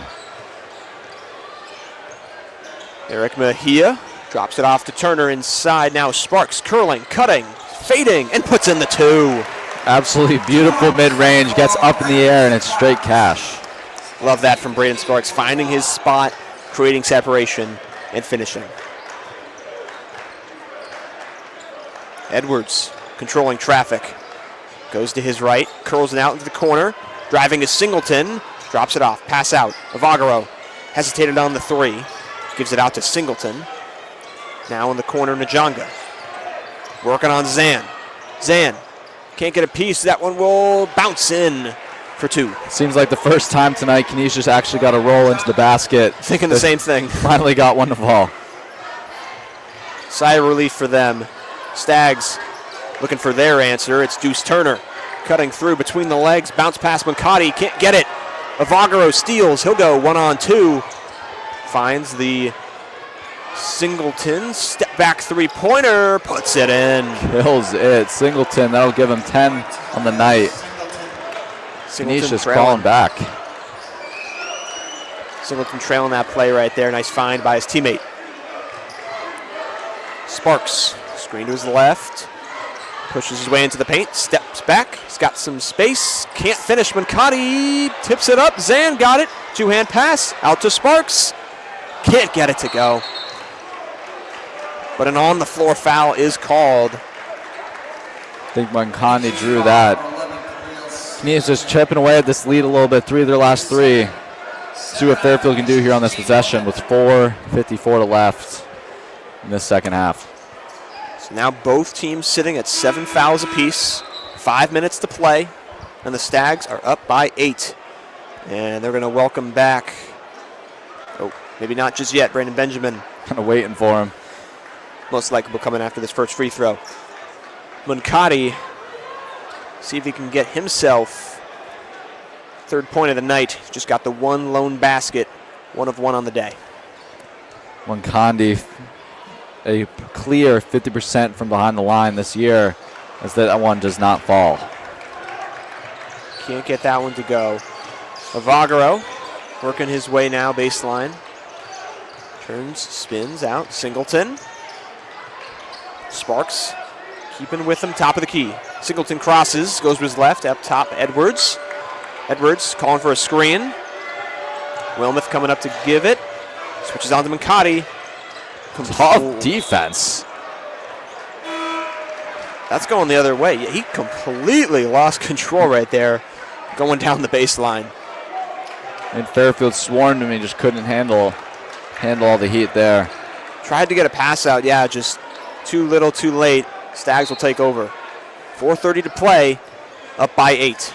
Speaker 1: Eric Mejia drops it off to Turner inside. Now Sparks curling, cutting, fading, and puts in the 2.
Speaker 2: Absolutely beautiful mid-range, gets up in the air, and it's straight cash.
Speaker 1: Love that from Braden Sparks, finding his spot, creating separation, and finishing. Edwards controlling traffic. Goes to his right, curls it out into the corner. Driving is Singleton, drops it off, pass out. Avagaro hesitated on the 3, gives it out to Singleton. Now in the corner, Njonga. Working on Zan. Zan can't get a piece. That one will bounce in for 2.
Speaker 2: Seems like the first time tonight Canisus actually got a roll into the basket.
Speaker 1: Thinking the same thing.
Speaker 2: Finally got one to fall.
Speaker 1: Sigh of relief for them. Stags looking for their answer. It's Deuce Turner cutting through between the legs. Bounce past Mancotti. Can't get it. Avagaro steals. He'll go 1-on-2. Finds the Singleton. Step back three-pointer. Puts it in.
Speaker 2: Kills it. Singleton. That'll give him 10 on the night. Canisus crawling back.
Speaker 1: Singleton trailing that play right there. Nice find by his teammate. Sparks. Screen to his left. Pushes his way into the paint. Steps back. He's got some space. Can't finish. Mancotti tips it up. Zan got it. Two-hand pass. Out to Sparks. Can't get it to go. But an on-the-floor foul is called.
Speaker 2: I think Mancotti drew that. Canisus chipping away at this lead a little bit. 3 of their last 3. See what Fairfield can do here on this possession with 4:54 left in this second half.
Speaker 1: So now both teams sitting at 7 fouls apiece. 5 minutes to play, and the Stags are up by 8. And they're going to welcome back. Oh, maybe not just yet. Brandon Benjamin.
Speaker 2: Kind of waiting for him.
Speaker 1: Most likely coming after this first free throw. Mancotti. See if he can get himself 3rd point of the night. Just got the one lone basket. 1 of 1 on the day.
Speaker 2: Mancotti, a clear 50% from behind the line this year, as that one does not fall.
Speaker 1: Can't get that one to go. Avagaro working his way now baseline. Turns, spins out. Singleton. Sparks keeping with him, top of the key. Singleton crosses, goes to his left, up top, Edwards. Edwards calling for a screen. Wilmoth coming up to give it. Switches on to Mancotti.
Speaker 2: Tough defense.
Speaker 1: That's going the other way. Yeah, he completely lost control right there. going down the baseline.
Speaker 2: And Fairfield swarmed him and just couldn't handle all the heat there.
Speaker 1: Tried to get a pass out, yeah, just too little, too late. Stags will take over. 4:30 to play, up by 8.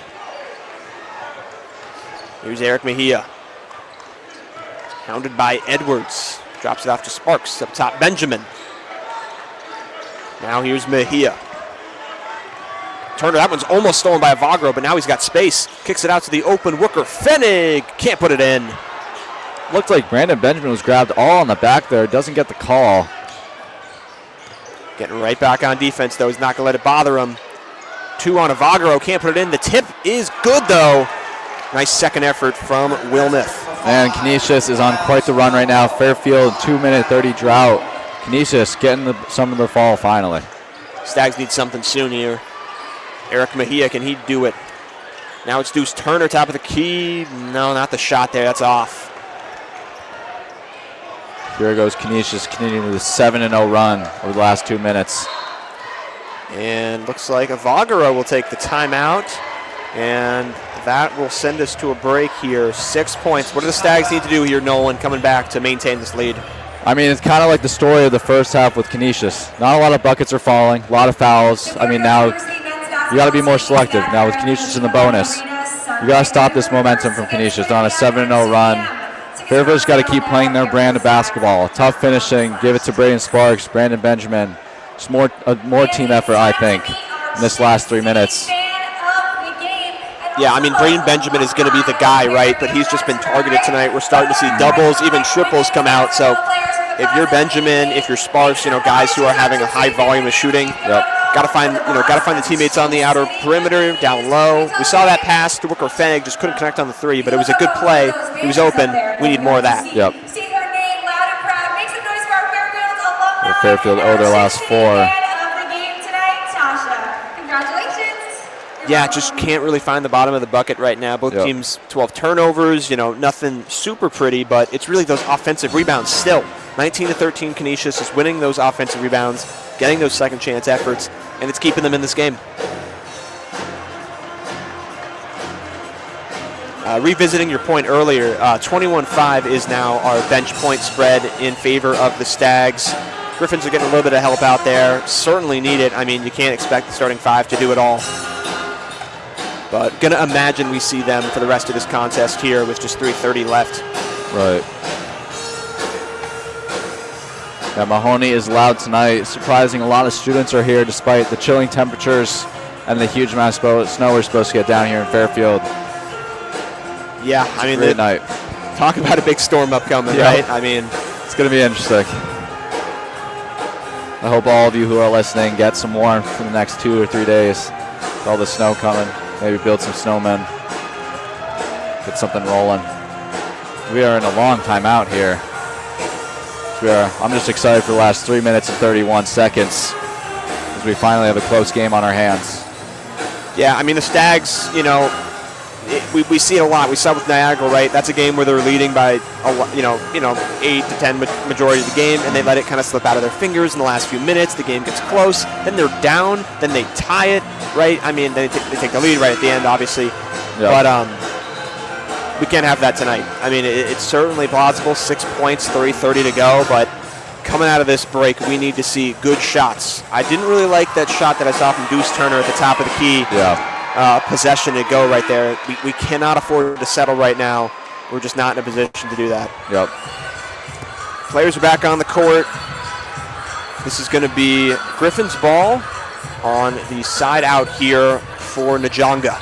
Speaker 1: Here's Eric Mejia. Hounded by Edwards. Drops it off to Sparks. Up top, Benjamin. Now here's Mejia. Turner, that one's almost stolen by Avagro, but now he's got space. Kicks it out to the open Wooker. Fenig can't put it in.
Speaker 2: Looked like Brandon Benjamin was grabbed all on the back there. Doesn't get the call.
Speaker 1: Getting right back on defense, though. He's not going to let it bother him. 2 on Avagro. Can't put it in. The tip is good, though. Nice second effort from Wilmuth.
Speaker 2: And Canisus is on quite the run right now. Fairfield, 2-minute 30 drought. Canisus getting some of the fall finally.
Speaker 1: Stags need something soon here. Eric Mejia, can he do it? Now it's Deuce Turner, top of the key. No, not the shot there. That's off.
Speaker 2: Here goes Canisus, continuing with a 7-0 run over the last 2 minutes.
Speaker 1: And looks like Avagaro will take the timeout. And that will send us to a break here. 6 points. What do the Stags need to do here, Nolan, coming back to maintain this lead?
Speaker 2: I mean, it's kind of like the story of the first half with Canisus. Not a lot of buckets are falling, a lot of fouls. I mean, now you got to be more selective. Now with Canisus in the bonus, you got to stop this momentum from Canisus. They're on a 7-0 run. Fairfield's got to keep playing their brand of basketball. Tough finishing, give it to Braden Sparks, Brandon Benjamin. Just more team effort, I think, in this last 3 minutes.
Speaker 1: Yeah, I mean, Braden Benjamin is going to be the guy, right? But he's just been targeted tonight. We're starting to see doubles, even triples come out. So if you're Benjamin, if you're Sparks, guys who are having a high volume of shooting, got to find the teammates on the outer perimeter, down low. We saw that pass to Wooker Fenig, just couldn't connect on the 3, but it was a good play. He was open. We need more of that.
Speaker 2: Yep. Fairfield owe their last 4.
Speaker 1: Yeah, just can't really find the bottom of the bucket right now. Both teams 12 turnovers, nothing super pretty, but it's really those offensive rebounds still. 19-13 Canisus is winning those offensive rebounds, getting those second chance efforts, and it's keeping them in this game. Revisiting your point earlier, 21-5 is now our bench point spread in favor of the Stags. Griffins are getting a little bit of help out there. Certainly need it. I mean, you can't expect the starting 5 to do it all. But going to imagine we see them for the rest of this contest here with just 3:30 left.
Speaker 2: Right. Yeah, Mahoney is loud tonight. Surprising, a lot of students are here despite the chilling temperatures and the huge amount of snow we're supposed to get down here in Fairfield.
Speaker 1: Yeah, I mean,
Speaker 2: great night.
Speaker 1: Talk about a big storm upcoming, right? I mean,
Speaker 2: it's going to be interesting. I hope all of you who are listening get some warmth for the next 2 or 3 days. With all the snow coming. Maybe build some snowmen. Get something rolling. We are in a long time out here. I'm just excited for the last 3 minutes and 31 seconds as we finally have a close game on our hands.
Speaker 1: Yeah, I mean, the Stags, we see it a lot. We saw it with Niagara, right? That's a game where they're leading by, 8 to 10 majority of the game, and they let it kind of slip out of their fingers in the last few minutes. The game gets close. Then they're down. Then they tie it, right? I mean, they take the lead right at the end, obviously. Yep. But we can't have that tonight. I mean, it's certainly plausible. 6 points, 3:30 to go, but coming out of this break, we need to see good shots. I didn't really like that shot that I saw from Deuce Turner at the top of the key.
Speaker 2: Yeah.
Speaker 1: Possession to go right there. We cannot afford to settle right now. We're just not in a position to do that.
Speaker 2: Yep.
Speaker 1: Players are back on the court. This is going to be Griffin's ball on the side out here for Njonga.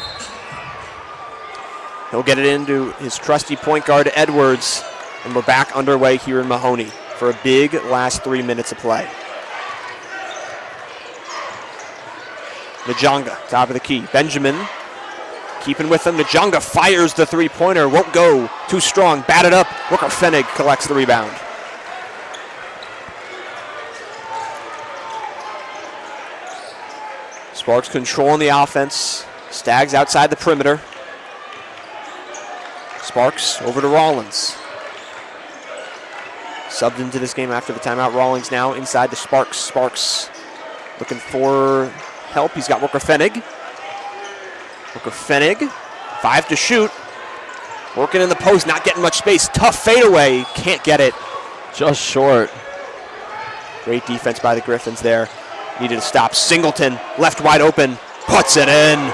Speaker 1: He'll get it into his trusty point guard, Edwards, and we're back underway here in Mahoney for a big last 3 minutes of play. Njonga, top of the key. Benjamin keeping with him. Njonga fires the three-pointer. Won't go. Too strong. Batted up. Wooker Fenig collects the rebound. Sparks controlling the offense. Stags outside the perimeter. Sparks over to Rollins. Subbed into this game after the timeout. Rawlings now inside to Sparks. Sparks looking for help. He's got Wooker Fenig. Wooker Fenig 5 to shoot. Working in the post, not getting much space. Tough fadeaway, can't get it.
Speaker 2: Just short.
Speaker 1: Great defense by the Griffins there. Needed to stop. Singleton, left wide open, puts it in.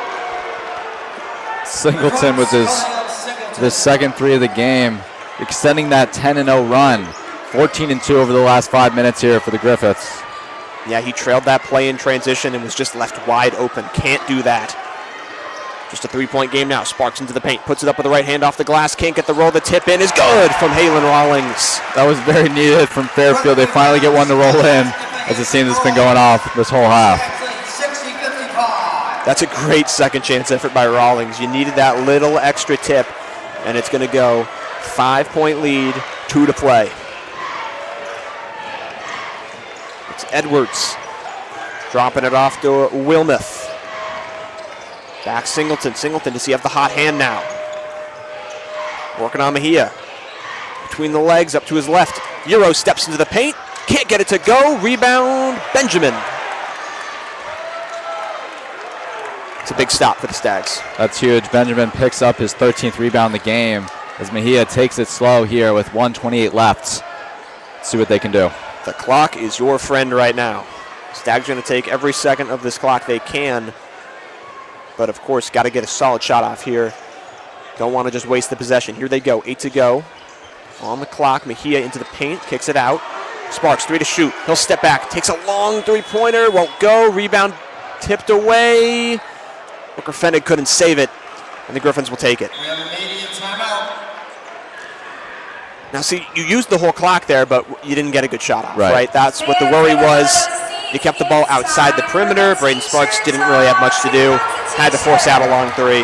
Speaker 2: Singleton with his second three of the game, extending that 10-0 run. 14-2 over the last 5 minutes here for the Griffiths.
Speaker 1: Yeah, he trailed that play in transition and was just left wide open. Can't do that. Just a 3-point game now. Sparks into the paint, puts it up with the right hand off the glass. Can't get the roll. The tip in is good from Halen Rawlings.
Speaker 2: That was very needed from Fairfield. They finally get one to roll in, as it seems it's been going off this whole half.
Speaker 1: That's a great second chance effort by Rawlings. You needed that little extra tip, and it's going to go 5-point lead, 2 to play. It's Edwards dropping it off to Wilmuth. Back Singleton. Singleton, does he have the hot hand now? Working on Mejia. Between the legs, up to his left. Euro steps into the paint. Can't get it to go. Rebound, Benjamin. It's a big stop for the Stags.
Speaker 2: That's huge. Benjamin picks up his 13th rebound in the game as Mejia takes it slow here with 1:28 left. Let's see what they can do.
Speaker 1: The clock is your friend right now. Stags are going to take every second of this clock they can. But, of course, got to get a solid shot off here. Don't want to just waste the possession. Here they go. 8 to go. On the clock, Mejia into the paint, kicks it out. Sparks, 3 to shoot. He'll step back, takes a long three-pointer, won't go. Rebound tipped away. Booker Fennig couldn't save it, and the Griffins will take it.
Speaker 3: We have an immediate timeout.
Speaker 1: Now, see, you used the whole clock there, but you didn't get a good shot off,
Speaker 2: Right.
Speaker 1: right? That's what the worry was. You kept the ball outside the perimeter. Braden Sparks didn't really have much to do. Had to force out a long three.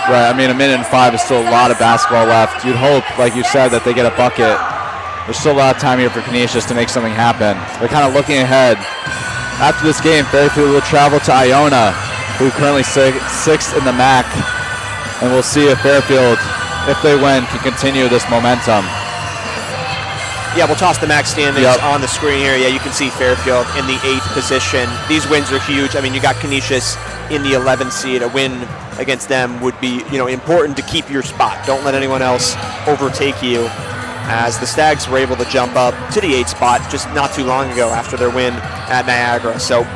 Speaker 2: Right, I mean, 1:05 is still a lot of basketball left. You'd hope, like you said, that they get a bucket. There's still a lot of time here for Canisus to make something happen. They're kind of looking ahead. After this game, Fairfield will travel to Iona, who currently sixth in the MAC. And we'll see if Fairfield, if they win, can continue this momentum.
Speaker 1: Yeah, we'll toss the MAC standings on the screen here. Yeah, you can see Fairfield in the 8th position. These wins are huge. I mean, you got Canisus in the 11th seed. A win against them would be, important to keep your spot. Don't let anyone else overtake you, as the Stags were able to jump up to the 8th spot just not too long ago after their win at Niagara. So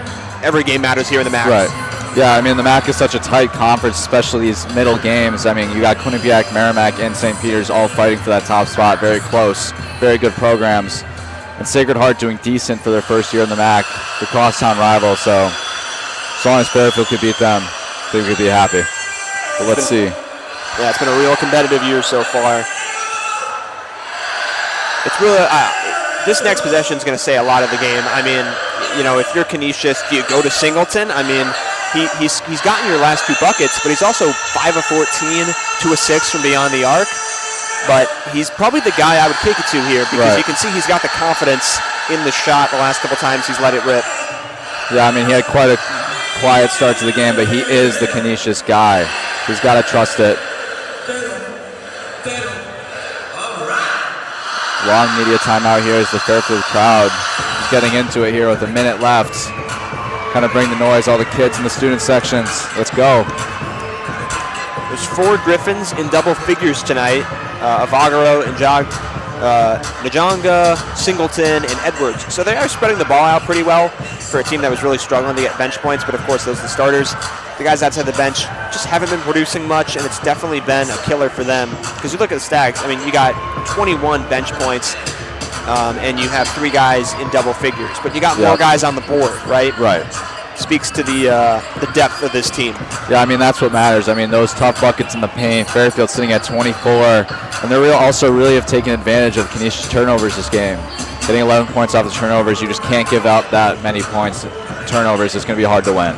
Speaker 1: every game matters here in the MAC.
Speaker 2: Right. Yeah, I mean, the MAC is such a tight conference, especially these middle games. I mean, you got Quinnipiac, Merrimack, and St. Peter's all fighting for that top spot. Very close, very good programs. And Sacred Heart doing decent for their first year in the MAC, the crosstown rival. So as long as Fairfield could beat them, they could be happy. But let's see.
Speaker 1: Yeah, it's been a real competitive year so far. It's really, this next possession is going to say a lot of the game. I mean, if you're Canisius, do you go to Singleton? I mean, he's gotten your last 2 buckets, but he's also 5 of 14, 2 of 6 from beyond the arc. But he's probably the guy I would kick it to here, because you can see he's got the confidence in the shot the last couple times he's let it rip.
Speaker 2: Yeah, I mean, he had quite a quiet start to the game, but he is the Canisius guy. He's got to trust it. Long media timeout here as the Fairfield crowd is getting into it here with a minute left. Kind of bring the noise, all the kids in the student sections. Let's go.
Speaker 1: There's 4 Griffins in double figures tonight. Avagaro, Najanga, Singleton, and Edwards. So they are spreading the ball out pretty well for a team that was really struggling to get bench points, but of course those are the starters. The guys outside the bench just haven't been producing much, and it's definitely been a killer for them. Because you look at the Stags, I mean, you got 21 bench points, and you have 3 guys in double figures, but you got more guys on the board, right?
Speaker 2: Right.
Speaker 1: Speaks to the depth of this team.
Speaker 2: Yeah, I mean, that's what matters. I mean, those tough buckets in the paint. Fairfield sitting at 24, and they also really have taken advantage of Canisius turnovers this game. Getting 11 points off the turnovers, you just can't give out that many points. Turnovers, it's going to be hard to win.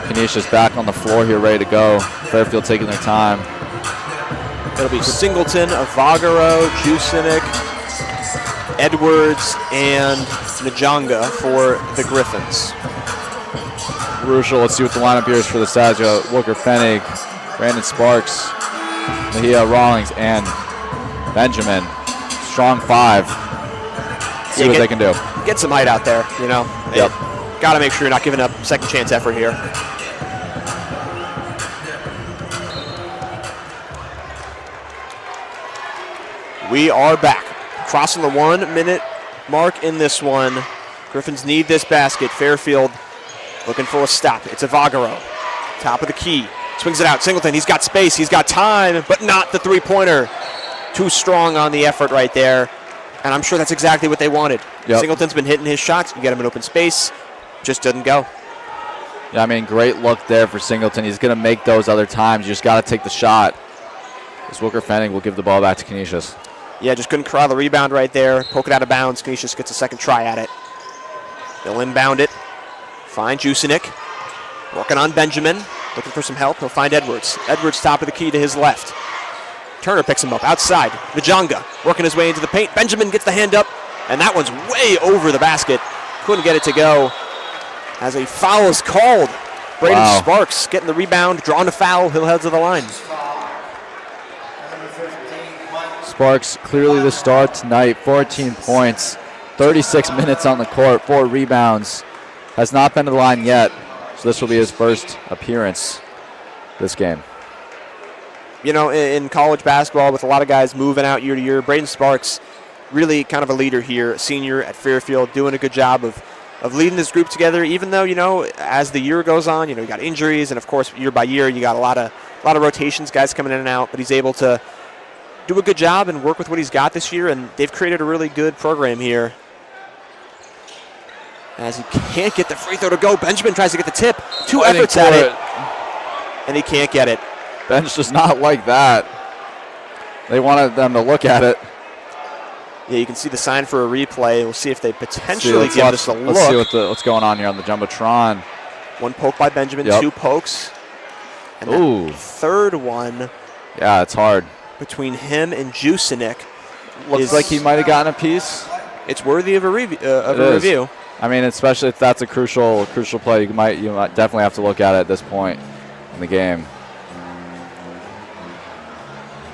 Speaker 2: Canisius back on the floor here, ready to go. Fairfield taking their time.
Speaker 1: It'll be Singleton, Avagaro, Jusinik, Edwards, and Najanga for the Griffins.
Speaker 2: Crucial. Let's see what the lineup here is for the Stags. Walker Fennig, Brandon Sparks, Mejia Rawlings, and Benjamin. Strong 5. See what they can do.
Speaker 1: Get some height out there, Got to make sure you're not giving up second chance effort here. We are back. Crossing the 1 minute mark in this one. Griffins need this basket. Fairfield looking for a stop. It's Avagaro. Top of the key. Swings it out. Singleton, he's got space. He's got time, but not the three-pointer. Too strong on the effort right there. And I'm sure that's exactly what they wanted.
Speaker 2: Yep.
Speaker 1: Singleton's been hitting his shots. You get him in open space. Just doesn't go.
Speaker 2: Yeah, I mean, great look there for Singleton. He's going to make those other times. You just got to take the shot. As Wilker Fenning will give the ball back to Canisus.
Speaker 1: Yeah, just couldn't corral the rebound right there. Poke it out of bounds. Canisus gets a second try at it. They'll inbound it. Find Jusinik. Working on Benjamin. Looking for some help. He'll find Edwards. Edwards top of the key to his left. Turner picks him up outside. Majonga working his way into the paint. Benjamin gets the hand up, and that one's way over the basket. Couldn't get it to go. As a foul is called. Braden Sparks getting the rebound, drawing a foul. He'll head to the line.
Speaker 2: Sparks clearly the star tonight. 14 points, 36 minutes on the court, 4 rebounds. Has not been to the line yet, so this will be his first appearance this game.
Speaker 1: You know, in college basketball, with a lot of guys moving out year to year, Braden Sparks, really kind of a leader here, senior at Fairfield, doing a good job of leading this group together, even though, you know, as the year goes on, you know, you got injuries, and of course, year by year, you got a lot of rotations, guys coming in and out, but he's able to do a good job and work with what he's got this year, and they've created a really good program here. As he can't get the free throw to go, Benjamin tries to get the tip. 2 efforts at it, and he can't get it.
Speaker 2: Ben's just not like that. They wanted them to look at it.
Speaker 1: Yeah, you can see the sign for a replay. We'll see if they potentially give this a look.
Speaker 2: Let's see what's going on here on the Jumbotron.
Speaker 1: 1 poke by Benjamin, 2 pokes. And the third one.
Speaker 2: Yeah, it's hard.
Speaker 1: Between him and Jusinik.
Speaker 2: Looks like he might have gotten a piece.
Speaker 1: It's worthy of a review.
Speaker 2: I mean, especially if that's a crucial play, you might definitely have to look at it at this point in the game.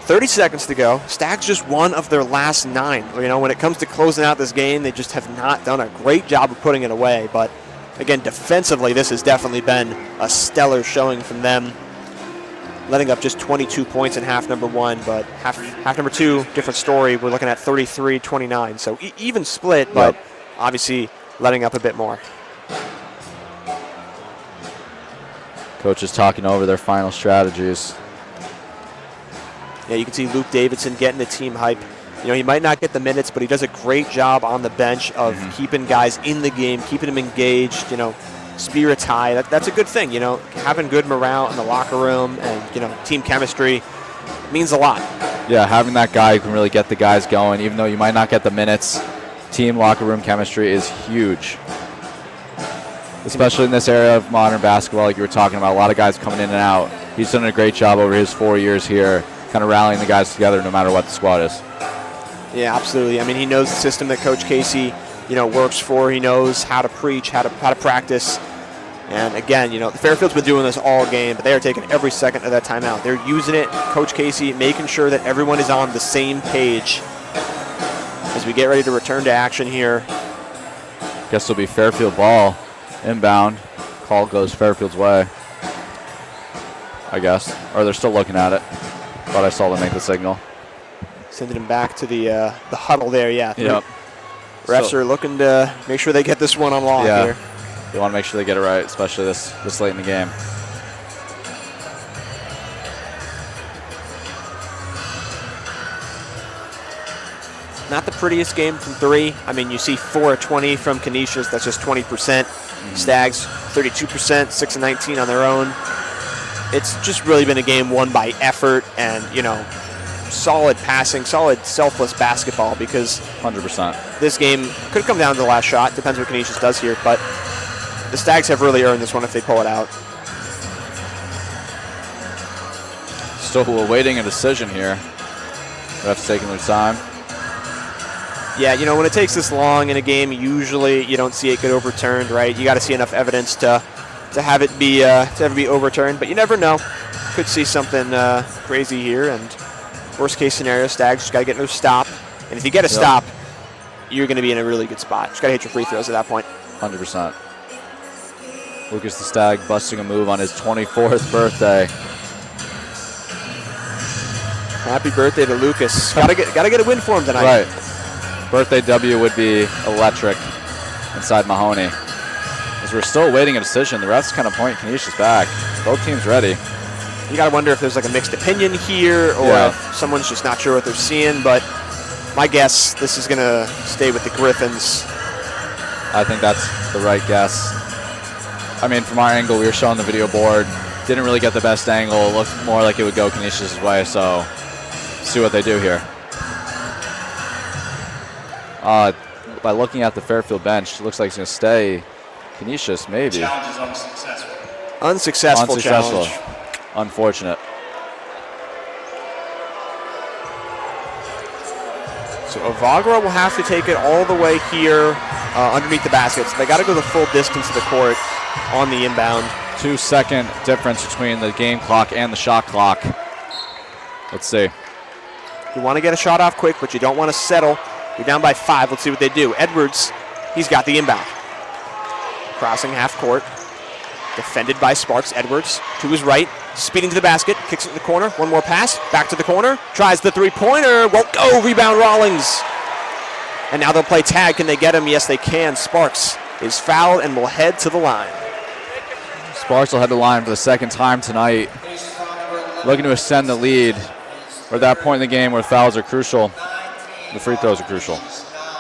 Speaker 1: 30 seconds to go. Stags just one of their last 9. You know, when it comes to closing out this game, they just have not done a great job of putting it away. But again, defensively, this has definitely been a stellar showing from them. Letting up just 22 points in half number 1, but half number 2, different story. We're looking at 33-29. So even split, but obviously letting up a bit more.
Speaker 2: Coach is talking over their final strategies.
Speaker 1: Yeah, you can see Luke Davidson getting the team hype. You know, he might not get the minutes, but he does a great job on the bench of keeping guys in the game, keeping them engaged, you know, spirits high. That's a good thing, you know. Having good morale in the locker room and, you know, team chemistry means a lot.
Speaker 2: Yeah, having that guy who can really get the guys going, even though you might not get the minutes, team locker room chemistry is huge. Especially in this area of modern basketball, like you were talking about, a lot of guys coming in and out. He's done a great job over his 4 years here, kind of rallying the guys together no matter what the squad is.
Speaker 1: Yeah, absolutely. I mean, he knows the system that Coach Casey, you know, works for. He knows how to preach, how to practice. And again, you know, Fairfield's been doing this all game, but they are taking every second of that timeout. They're using it, Coach Casey, making sure that everyone is on the same page as we get ready to return to action here.
Speaker 2: Guess it'll be Fairfield ball inbound. Call goes Fairfield's way, I guess. Or they're still looking at it. Thought I saw them make the signal.
Speaker 1: Sending him back to the huddle there, yeah.
Speaker 2: Yep.
Speaker 1: Refs are looking to make sure they get this one on lock here.
Speaker 2: They want to make sure they get it right, especially this late in the game.
Speaker 1: Not the prettiest game from 3. I mean, you see 4 of 20 from Canisus. That's just 20%. Stags, 32%, 6 of 19 on their own. It's just really been a game won by effort and, you know, solid passing, solid selfless basketball, because
Speaker 2: 100%.
Speaker 1: This game could come down to the last shot. Depends what Canisus does here, but the Stags have really earned this one if they pull it out.
Speaker 2: Still awaiting a decision here. Refs taking their time.
Speaker 1: Yeah, you know, when it takes this long in a game, usually you don't see it get overturned, right? You got to see enough evidence to have it be overturned, but you never know. Could see something crazy here, and worst case scenario, Stags just got to get no stop. And if you get a stop, you're going to be in a really good spot. Just got to hit your free throws at that point.
Speaker 2: 100%. Lucas the Stag busting a move on his 24th birthday.
Speaker 1: Happy birthday to Lucas. Gotta get a win for him tonight.
Speaker 2: Right. Birthday W would be electric inside Mahoney. As we're still awaiting a decision, the refs kind of point Canisius back. Both teams ready.
Speaker 1: You gotta wonder if there's like a mixed opinion here, or if someone's just not sure what they're seeing. But my guess, this is gonna stay with the Griffins.
Speaker 2: I think that's the right guess. I mean, from our angle, we were showing the video board. Didn't really get the best angle. It looked more like it would go Canisius' way, so see what they do here. By looking at the Fairfield bench, it looks like it's going to stay Canisius, maybe.
Speaker 5: Challenge is unsuccessful.
Speaker 1: Unsuccessful challenge.
Speaker 2: Unfortunate.
Speaker 1: So Evagora will have to take it all the way here underneath the baskets. They got to go the full distance of the court on the inbound.
Speaker 2: 2-second difference between the game clock and the shot clock. Let's see.
Speaker 1: You want to get a shot off quick, but you don't want to settle. You're down by 5. Let's see what they do. Edwards, he's got the inbound. Crossing half court. Defended by Sparks. Edwards to his right. Speeding to the basket. Kicks it in the corner. One more pass. Back to the corner. Tries the three-pointer. Won't go. Rebound Rawlings. And now they'll play tag. Can they get him? Yes, they can. Sparks is fouled and will head to the line.
Speaker 2: Sparks will head to the line for the second time tonight. Looking to extend the lead. We're at that point in the game where fouls are crucial. The free throws are crucial.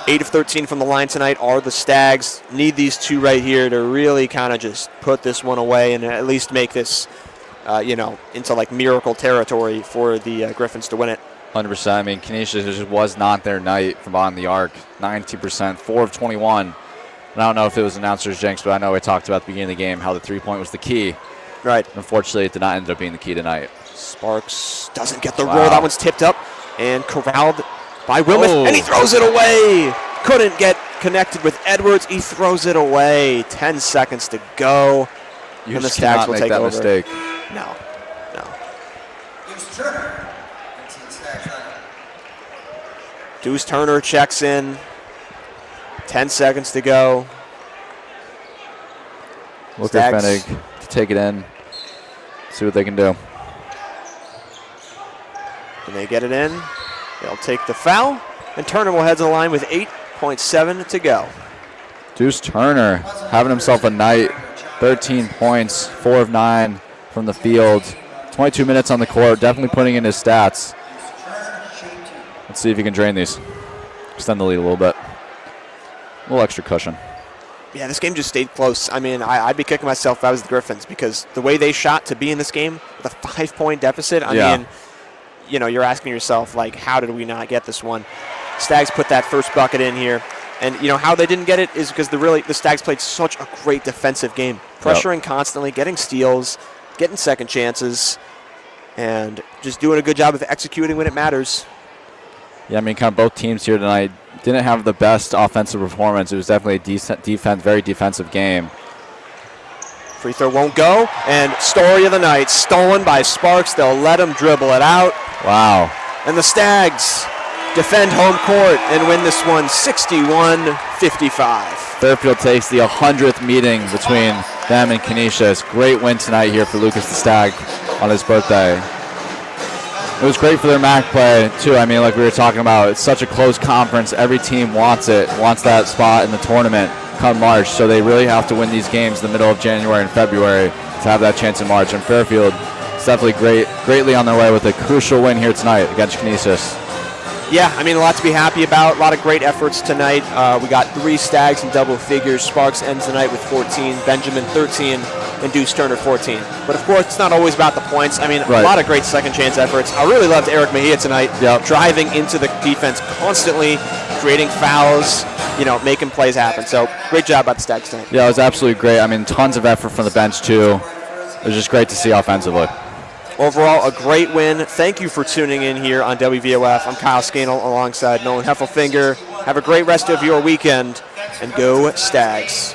Speaker 1: 8 of 13 from the line tonight are the Stags. Need these two right here to really kind of just put this one away and at least make this, into like miracle territory for the Griffins to win it.
Speaker 2: 100%. I mean, Canisius just was not their night from beyond the arc. 19%, 4 of 21. And I don't know if it was announcer's jinx, but I know we talked about at the beginning of the game how the three-point was the key.
Speaker 1: Right.
Speaker 2: Unfortunately, it did not end up being the key tonight.
Speaker 1: Sparks doesn't get the roll. That one's tipped up and corralled by Wilmoth, and he throws it away. Couldn't get connected with Edwards. He throws it away. 10 seconds to go.
Speaker 2: You
Speaker 1: and the
Speaker 2: just
Speaker 1: Stags
Speaker 2: cannot
Speaker 1: will
Speaker 2: make
Speaker 1: take
Speaker 2: that
Speaker 1: over.
Speaker 2: mistake.
Speaker 1: No.
Speaker 3: Deuce Turner. Into the Stags line.
Speaker 1: Deuce Turner checks in. 10 seconds to go.
Speaker 2: Looker Fennig to take it in. See what they can do.
Speaker 1: When they get it in, they'll take the foul, and Turner will head to the line with 8.7 to go.
Speaker 2: Deuce Turner having himself a night. 13 points, 4 of 9 from the field. 22 minutes on the court, definitely putting in his stats. Let's see if he can drain these. Extend the lead a little bit. A little extra cushion.
Speaker 1: Yeah, this game just stayed close. I mean, I'd be kicking myself if I was the Griffins because the way they shot to be in this game with a 5-point deficit, I mean, you're asking yourself, like, how did we not get this one? Stags put that first bucket in here. And, how they didn't get it is because the Stags played such a great defensive game. Pressuring constantly, getting steals, getting second chances, and just doing a good job of executing when it matters.
Speaker 2: Yeah, I mean, kind of both teams here tonight didn't have the best offensive performance. It was definitely a decent very defensive game.
Speaker 1: Free throw won't go, and story of the night, stolen by Sparks. They'll let him dribble it out.
Speaker 2: Wow.
Speaker 1: And the Stags defend home court and win this one 61-55.
Speaker 2: Fairfield takes the 100th meeting between them and Canisius. Great win tonight here for Lucas the Stag on his birthday. It was great for their MAC play, too. I mean, like we were talking about, it's such a close conference. Every team wants it, wants that spot in the tournament come March. So they really have to win these games in the middle of January and February to have that chance in March. And Fairfield is definitely greatly on their way with a crucial win here tonight against Canisus.
Speaker 1: Yeah, I mean, a lot to be happy about. A lot of great efforts tonight. We got 3 Stags in double figures. Sparks ends the night with 14, Benjamin 13, and Deuce Turner 14. But, of course, it's not always about the points. I mean, a lot of great second-chance efforts. I really loved Eric Mejia tonight, driving into the defense constantly, creating fouls, making plays happen. So, great job by the Stags tonight.
Speaker 2: Yeah, it was absolutely great. I mean, tons of effort from the bench, too. It was just great to see offensively.
Speaker 1: Overall, a great win. Thank you for tuning in here on WVOF. I'm Kyle Scannell alongside Nolan Heffelfinger. Have a great rest of your weekend, and go Stags.